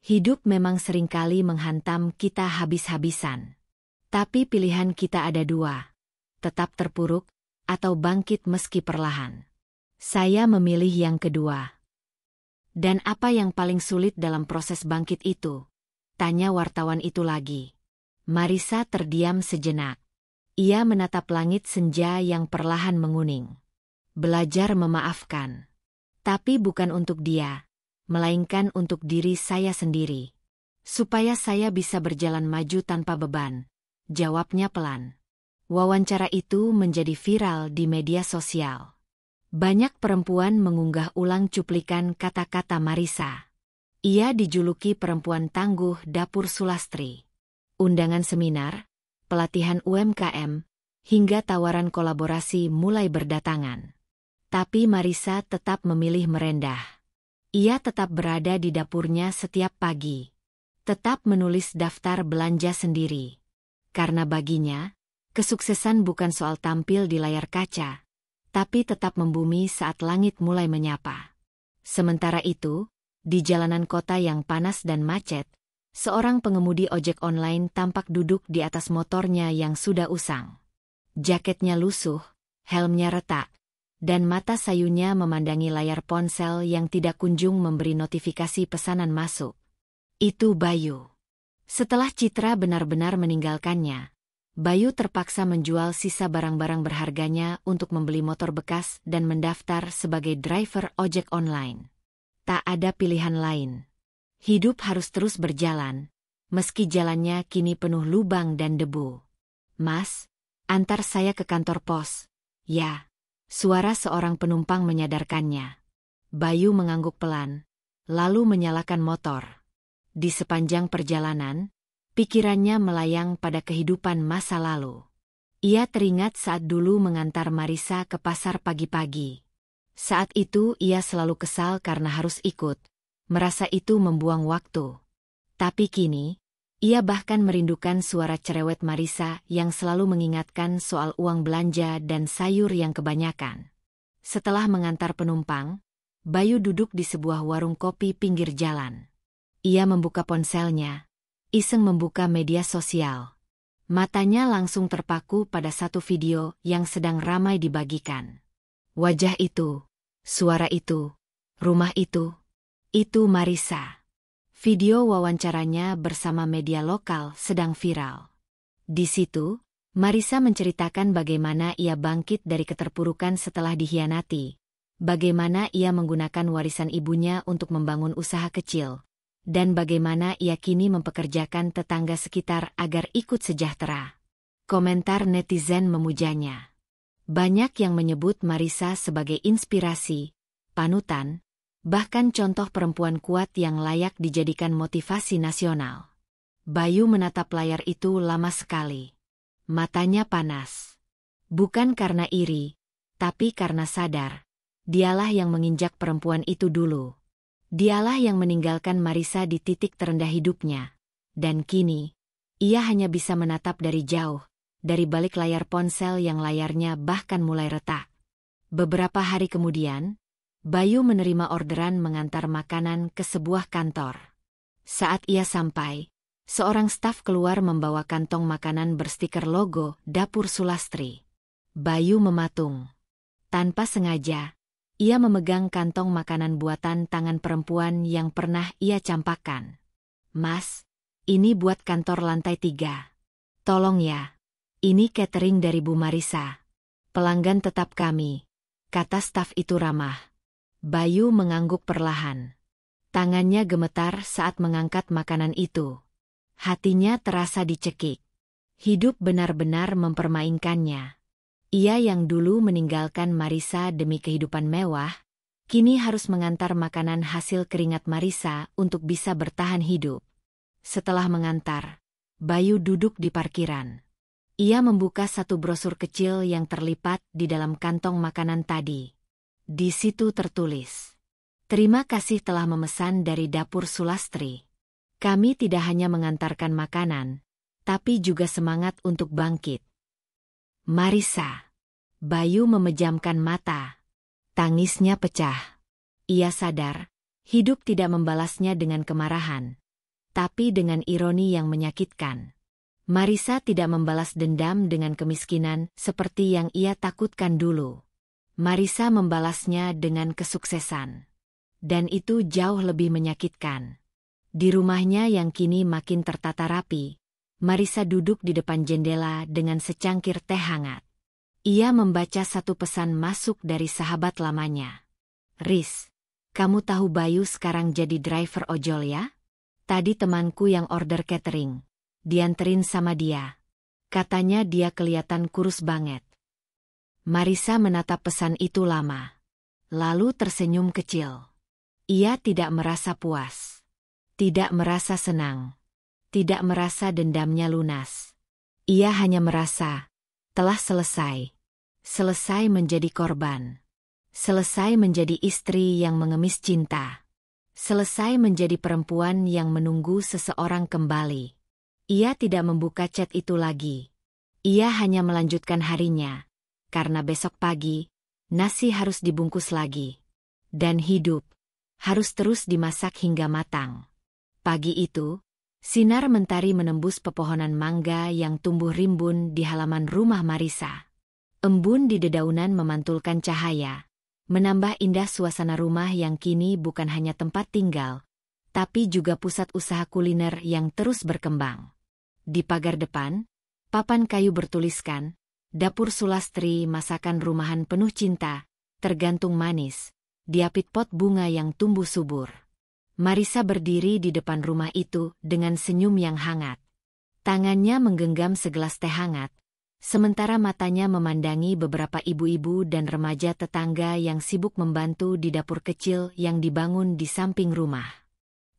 Hidup memang seringkali menghantam kita habis-habisan. Tapi pilihan kita ada 2. Tetap terpuruk, atau bangkit meski perlahan. Saya memilih yang kedua. Dan apa yang paling sulit dalam proses bangkit itu? Tanya wartawan itu lagi. Marisa terdiam sejenak. Ia menatap langit senja yang perlahan menguning. Belajar memaafkan. Tapi bukan untuk dia, melainkan untuk diri saya sendiri. Supaya saya bisa berjalan maju tanpa beban. Jawabnya pelan. Wawancara itu menjadi viral di media sosial. Banyak perempuan mengunggah ulang cuplikan kata-kata Marisa. Ia dijuluki perempuan tangguh Dapur Sulastri. Undangan seminar, pelatihan UMKM, hingga tawaran kolaborasi mulai berdatangan. Tapi Marisa tetap memilih merendah. Ia tetap berada di dapurnya setiap pagi. Tetap menulis daftar belanja sendiri. Karena baginya, kesuksesan bukan soal tampil di layar kaca, tapi tetap membumi saat langit mulai menyapa. Sementara itu, di jalanan kota yang panas dan macet, seorang pengemudi ojek online tampak duduk di atas motornya yang sudah usang. Jaketnya lusuh, helmnya retak, dan mata sayunya memandangi layar ponsel yang tidak kunjung memberi notifikasi pesanan masuk. Itu Bayu. Setelah Citra benar-benar meninggalkannya, Bayu terpaksa menjual sisa barang-barang berharganya untuk membeli motor bekas dan mendaftar sebagai driver ojek online. Tak ada pilihan lain. Hidup harus terus berjalan, meski jalannya kini penuh lubang dan debu. Mas, antar saya ke kantor pos. Ya, suara seorang penumpang menyadarkannya. Bayu mengangguk pelan, lalu menyalakan motor. Di sepanjang perjalanan, pikirannya melayang pada kehidupan masa lalu. Ia teringat saat dulu mengantar Marisa ke pasar pagi-pagi. Saat itu ia selalu kesal karena harus ikut, merasa itu membuang waktu. Tapi kini, ia bahkan merindukan suara cerewet Marisa yang selalu mengingatkan soal uang belanja dan sayur yang kebanyakan. Setelah mengantar penumpang, Bayu duduk di sebuah warung kopi pinggir jalan. Ia membuka ponselnya, iseng membuka media sosial. Matanya langsung terpaku pada satu video yang sedang ramai dibagikan. Wajah itu, suara itu, rumah itu Marisa. Video wawancaranya bersama media lokal sedang viral. Di situ, Marisa menceritakan bagaimana ia bangkit dari keterpurukan setelah dikhianati, bagaimana ia menggunakan warisan ibunya untuk membangun usaha kecil, dan bagaimana ia kini mempekerjakan tetangga sekitar agar ikut sejahtera. Komentar netizen memujanya. Banyak yang menyebut Marisa sebagai inspirasi, panutan, bahkan contoh perempuan kuat yang layak dijadikan motivasi nasional. Bayu menatap layar itu lama sekali. Matanya panas. Bukan karena iri, tapi karena sadar. Dialah yang menginjak perempuan itu dulu. Dialah yang meninggalkan Marisa di titik terendah hidupnya. Dan kini, ia hanya bisa menatap dari jauh, dari balik layar ponsel yang layarnya bahkan mulai retak. Beberapa hari kemudian, Bayu menerima orderan mengantar makanan ke sebuah kantor. Saat ia sampai, seorang staf keluar membawa kantong makanan berstiker logo Dapur Sulastri. Bayu mematung. Tanpa sengaja, ia memegang kantong makanan buatan tangan perempuan yang pernah ia campakkan. "Mas, ini buat kantor lantai 3. Tolong ya, ini catering dari Bu Marisa. Pelanggan tetap kami," kata staf itu ramah. Bayu mengangguk perlahan. Tangannya gemetar saat mengangkat makanan itu. Hatinya terasa dicekik. Hidup benar-benar mempermainkannya. Ia yang dulu meninggalkan Marisa demi kehidupan mewah, kini harus mengantar makanan hasil keringat Marisa untuk bisa bertahan hidup. Setelah mengantar, Bayu duduk di parkiran. Ia membuka satu brosur kecil yang terlipat di dalam kantong makanan tadi. Di situ tertulis, "Terima kasih telah memesan dari Dapur Sulastri. Kami tidak hanya mengantarkan makanan, tapi juga semangat untuk bangkit." Marisa. Bayu memejamkan mata. Tangisnya pecah. Ia sadar, hidup tidak membalasnya dengan kemarahan, tapi dengan ironi yang menyakitkan. Marisa tidak membalas dendam dengan kemiskinan seperti yang ia takutkan dulu. Marisa membalasnya dengan kesuksesan. Dan itu jauh lebih menyakitkan. Di rumahnya yang kini makin tertata rapi, Marisa duduk di depan jendela dengan secangkir teh hangat. Ia membaca satu pesan masuk dari sahabat lamanya. "Riz, kamu tahu Bayu sekarang jadi driver ojol ya? Tadi temanku yang order catering, dianterin sama dia. Katanya dia kelihatan kurus banget." Marisa menatap pesan itu lama. Lalu tersenyum kecil. Ia tidak merasa puas. Tidak merasa senang. Tidak merasa dendamnya lunas. Ia hanya merasa telah selesai. Selesai menjadi korban. Selesai menjadi istri yang mengemis cinta. Selesai menjadi perempuan yang menunggu seseorang kembali. Ia tidak membuka chat itu lagi. Ia hanya melanjutkan harinya. Karena besok pagi, nasi harus dibungkus lagi. Dan hidup harus terus dimasak hingga matang. Pagi itu, sinar mentari menembus pepohonan mangga yang tumbuh rimbun di halaman rumah Marisa. Embun di dedaunan memantulkan cahaya, menambah indah suasana rumah yang kini bukan hanya tempat tinggal, tapi juga pusat usaha kuliner yang terus berkembang. Di pagar depan, papan kayu bertuliskan, "Dapur Sulastri, masakan rumahan penuh cinta, tergantung manis," diapit pot bunga yang tumbuh subur. Marisa berdiri di depan rumah itu dengan senyum yang hangat. Tangannya menggenggam segelas teh hangat, sementara matanya memandangi beberapa ibu-ibu dan remaja tetangga yang sibuk membantu di dapur kecil yang dibangun di samping rumah.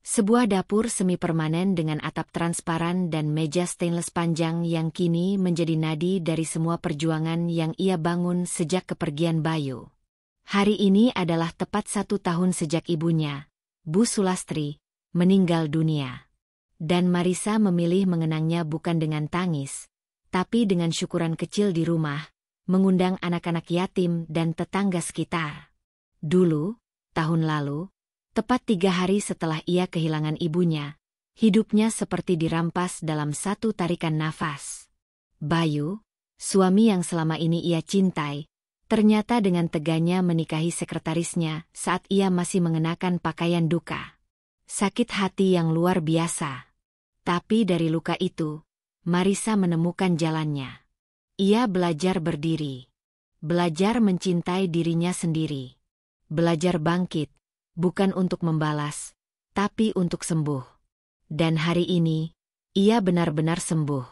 Sebuah dapur semi permanen dengan atap transparan dan meja stainless panjang yang kini menjadi nadi dari semua perjuangan yang ia bangun sejak kepergian Bayu. Hari ini adalah tepat 1 tahun sejak ibunya, Bu Sulastri, meninggal dunia. Dan Marisa memilih mengenangnya bukan dengan tangis, tapi dengan syukuran kecil di rumah, mengundang anak-anak yatim dan tetangga sekitar. Dulu, tahun lalu, tepat 3 hari setelah ia kehilangan ibunya, hidupnya seperti dirampas dalam satu tarikan nafas. Bayu, suami yang selama ini ia cintai, ternyata dengan teganya menikahi sekretarisnya saat ia masih mengenakan pakaian duka. Sakit hati yang luar biasa. Tapi dari luka itu, Marisa menemukan jalannya. Ia belajar berdiri. Belajar mencintai dirinya sendiri. Belajar bangkit, bukan untuk membalas, tapi untuk sembuh. Dan hari ini, ia benar-benar sembuh.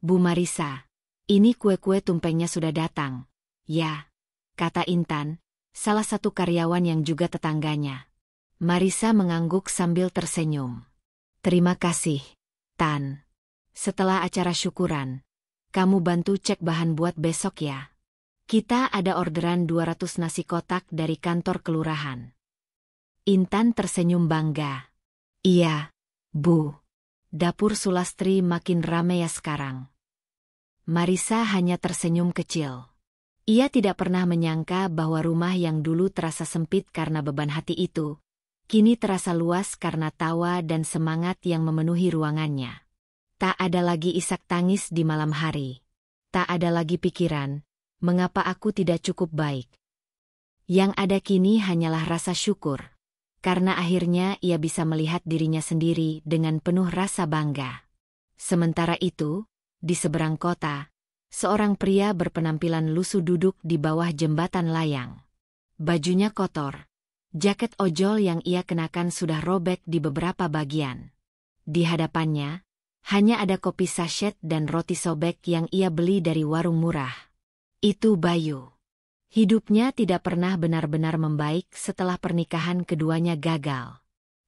Bu Marisa, ini kue-kue tumpengnya sudah datang. Ya, kata Intan, salah satu karyawan yang juga tetangganya. Marisa mengangguk sambil tersenyum. Terima kasih, Tan. Setelah acara syukuran, kamu bantu cek bahan buat besok ya. Kita ada orderan 200 nasi kotak dari kantor kelurahan. Intan tersenyum bangga. Iya, Bu. Dapur Sulastri makin rame ya sekarang. Marisa hanya tersenyum kecil. Ia tidak pernah menyangka bahwa rumah yang dulu terasa sempit karena beban hati itu, kini terasa luas karena tawa dan semangat yang memenuhi ruangannya. Tak ada lagi isak tangis di malam hari. Tak ada lagi pikiran, mengapa aku tidak cukup baik. Yang ada kini hanyalah rasa syukur, karena akhirnya ia bisa melihat dirinya sendiri dengan penuh rasa bangga. Sementara itu, di seberang kota, seorang pria berpenampilan lusuh duduk di bawah jembatan layang. Bajunya kotor. Jaket ojol yang ia kenakan sudah robek di beberapa bagian. Di hadapannya, hanya ada kopi sachet dan roti sobek yang ia beli dari warung murah. Itu Bayu. Hidupnya tidak pernah benar-benar membaik setelah pernikahan keduanya gagal.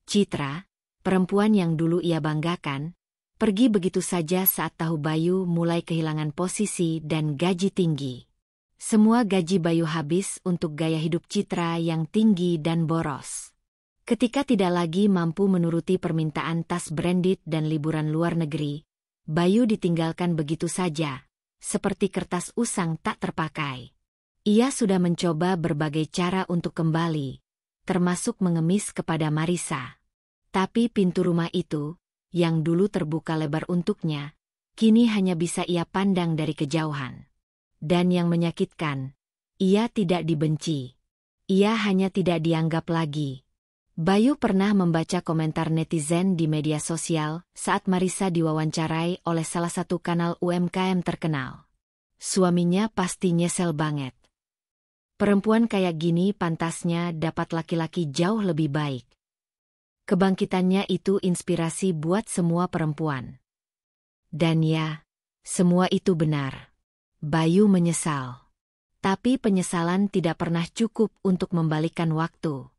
Citra, perempuan yang dulu ia banggakan, pergi begitu saja saat tahu Bayu mulai kehilangan posisi dan gaji tinggi. Semua gaji Bayu habis untuk gaya hidup Citra yang tinggi dan boros. Ketika tidak lagi mampu menuruti permintaan tas branded dan liburan luar negeri, Bayu ditinggalkan begitu saja, seperti kertas usang tak terpakai. Ia sudah mencoba berbagai cara untuk kembali, termasuk mengemis kepada Marisa. Tapi pintu rumah itu, yang dulu terbuka lebar untuknya, kini hanya bisa ia pandang dari kejauhan. Dan yang menyakitkan, ia tidak dibenci. Ia hanya tidak dianggap lagi. Bayu pernah membaca komentar netizen di media sosial saat Marisa diwawancarai oleh salah satu kanal UMKM terkenal. Suaminya pasti nyesel banget. Perempuan kayak gini pantasnya dapat laki-laki jauh lebih baik. Kebangkitannya itu inspirasi buat semua perempuan. Dan ya, semua itu benar. Bayu menyesal. Tapi penyesalan tidak pernah cukup untuk membalikkan waktu.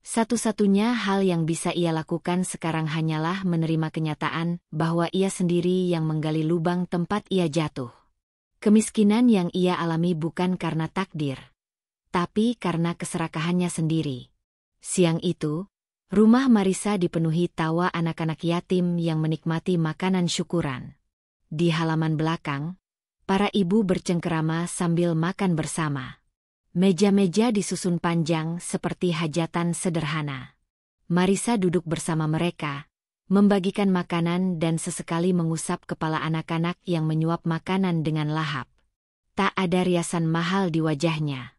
Satu-satunya hal yang bisa ia lakukan sekarang hanyalah menerima kenyataan bahwa ia sendiri yang menggali lubang tempat ia jatuh. Kemiskinan yang ia alami bukan karena takdir, tapi karena keserakahannya sendiri. Siang itu, rumah Marisa dipenuhi tawa anak-anak yatim yang menikmati makanan syukuran. Di halaman belakang, para ibu bercengkerama sambil makan bersama. Meja-meja disusun panjang seperti hajatan sederhana. Marisa duduk bersama mereka, membagikan makanan dan sesekali mengusap kepala anak-anak yang menyuap makanan dengan lahap. Tak ada riasan mahal di wajahnya.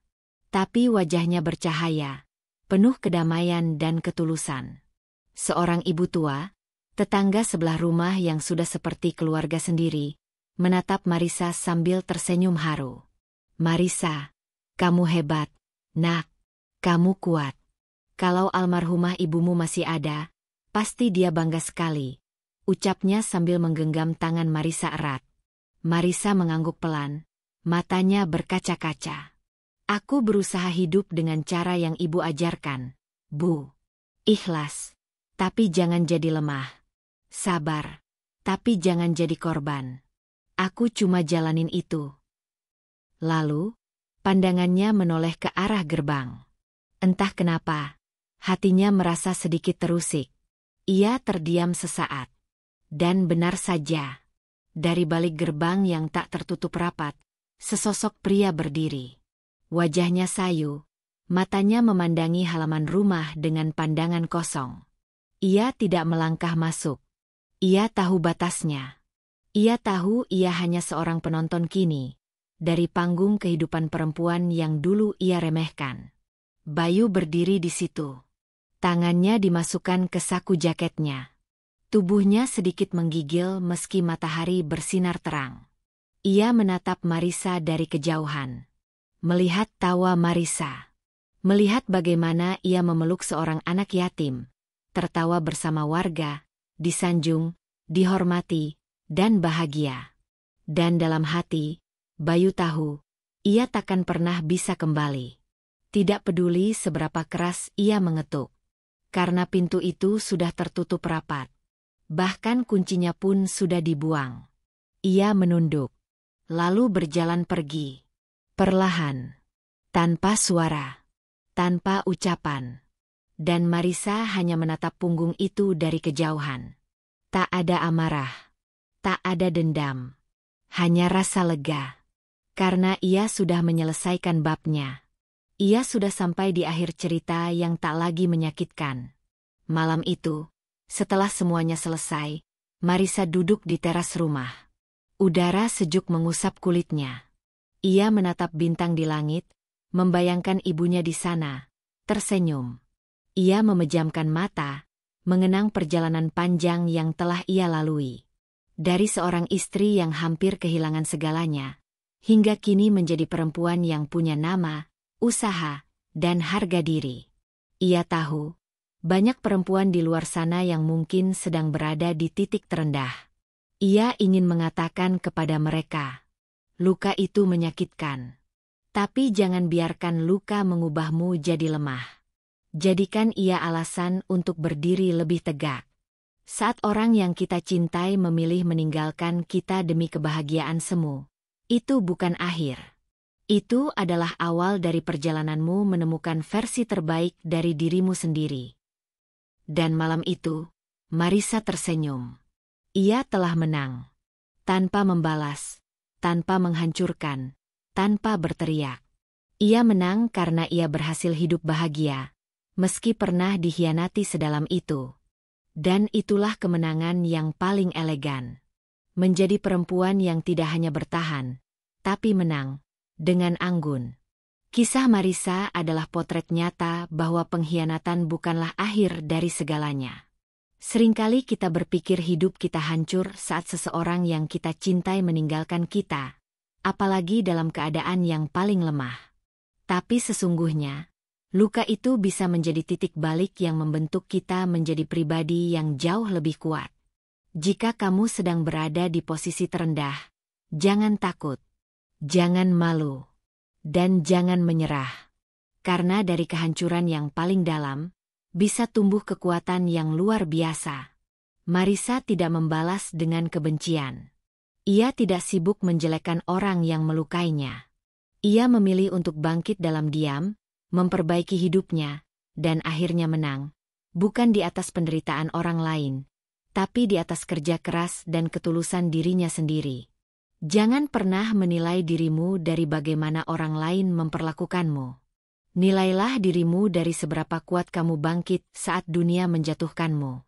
Tapi wajahnya bercahaya, penuh kedamaian dan ketulusan. Seorang ibu tua, tetangga sebelah rumah yang sudah seperti keluarga sendiri, menatap Marisa sambil tersenyum haru. Marisa, kamu hebat, nak. Kamu kuat. Kalau almarhumah ibumu masih ada, pasti dia bangga sekali, ucapnya sambil menggenggam tangan Marisa erat. Marisa mengangguk pelan, matanya berkaca-kaca. Aku berusaha hidup dengan cara yang ibu ajarkan, Bu. Ikhlas, tapi jangan jadi lemah. Sabar, tapi jangan jadi korban. Aku cuma jalanin itu. Lalu, pandangannya menoleh ke arah gerbang. Entah kenapa, hatinya merasa sedikit terusik. Ia terdiam sesaat. Dan benar saja, dari balik gerbang yang tak tertutup rapat, sesosok pria berdiri. Wajahnya sayu, matanya memandangi halaman rumah dengan pandangan kosong. Ia tidak melangkah masuk. Ia tahu batasnya. Ia tahu ia hanya seorang penonton kini, dari panggung kehidupan perempuan yang dulu ia remehkan. Bayu berdiri di situ. Tangannya dimasukkan ke saku jaketnya. Tubuhnya sedikit menggigil meski matahari bersinar terang. Ia menatap Marisa dari kejauhan. Melihat tawa Marisa. Melihat bagaimana ia memeluk seorang anak yatim. Tertawa bersama warga, disanjung, dihormati, dan bahagia. Dan dalam hati, Bayu tahu, ia takkan pernah bisa kembali. Tidak peduli seberapa keras ia mengetuk. Karena pintu itu sudah tertutup rapat. Bahkan kuncinya pun sudah dibuang. Ia menunduk. Lalu berjalan pergi. Perlahan. Tanpa suara. Tanpa ucapan. Dan Marisa hanya menatap punggung itu dari kejauhan. Tak ada amarah. Tak ada dendam. Hanya rasa lega. Karena ia sudah menyelesaikan babnya. Ia sudah sampai di akhir cerita yang tak lagi menyakitkan. Malam itu, setelah semuanya selesai, Marisa duduk di teras rumah. Udara sejuk mengusap kulitnya. Ia menatap bintang di langit, membayangkan ibunya di sana, tersenyum. Ia memejamkan mata, mengenang perjalanan panjang yang telah ia lalui. Dari seorang istri yang hampir kehilangan segalanya, hingga kini menjadi perempuan yang punya nama, usaha, dan harga diri. Ia tahu, banyak perempuan di luar sana yang mungkin sedang berada di titik terendah. Ia ingin mengatakan kepada mereka, luka itu menyakitkan. Tapi jangan biarkan luka mengubahmu jadi lemah. Jadikan ia alasan untuk berdiri lebih tegak. Saat orang yang kita cintai memilih meninggalkan kita demi kebahagiaan semu, itu bukan akhir. Itu adalah awal dari perjalananmu menemukan versi terbaik dari dirimu sendiri. Dan malam itu, Marisa tersenyum. Ia telah menang. Tanpa membalas, tanpa menghancurkan, tanpa berteriak. Ia menang karena ia berhasil hidup bahagia, meski pernah dikhianati sedalam itu. Dan itulah kemenangan yang paling elegan. Menjadi perempuan yang tidak hanya bertahan, tapi menang, dengan anggun. Kisah Marisa adalah potret nyata bahwa pengkhianatan bukanlah akhir dari segalanya. Seringkali kita berpikir hidup kita hancur saat seseorang yang kita cintai meninggalkan kita, apalagi dalam keadaan yang paling lemah. Tapi sesungguhnya, luka itu bisa menjadi titik balik yang membentuk kita menjadi pribadi yang jauh lebih kuat. Jika kamu sedang berada di posisi terendah, jangan takut, jangan malu. Dan jangan menyerah. Karena dari kehancuran yang paling dalam, bisa tumbuh kekuatan yang luar biasa. Marisa tidak membalas dengan kebencian. Ia tidak sibuk menjelekkan orang yang melukainya. Ia memilih untuk bangkit dalam diam, memperbaiki hidupnya, dan akhirnya menang. Bukan di atas penderitaan orang lain, tapi di atas kerja keras dan ketulusan dirinya sendiri. Jangan pernah menilai dirimu dari bagaimana orang lain memperlakukanmu. Nilailah dirimu dari seberapa kuat kamu bangkit saat dunia menjatuhkanmu.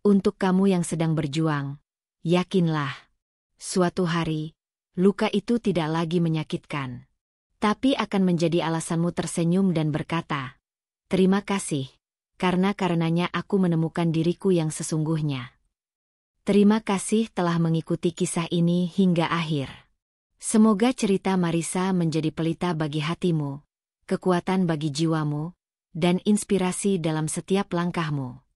Untuk kamu yang sedang berjuang, yakinlah, suatu hari, luka itu tidak lagi menyakitkan. Tapi akan menjadi alasanmu tersenyum dan berkata, terima kasih, karenanya aku menemukan diriku yang sesungguhnya. Terima kasih telah mengikuti kisah ini hingga akhir. Semoga cerita Marisa menjadi pelita bagi hatimu, kekuatan bagi jiwamu, dan inspirasi dalam setiap langkahmu.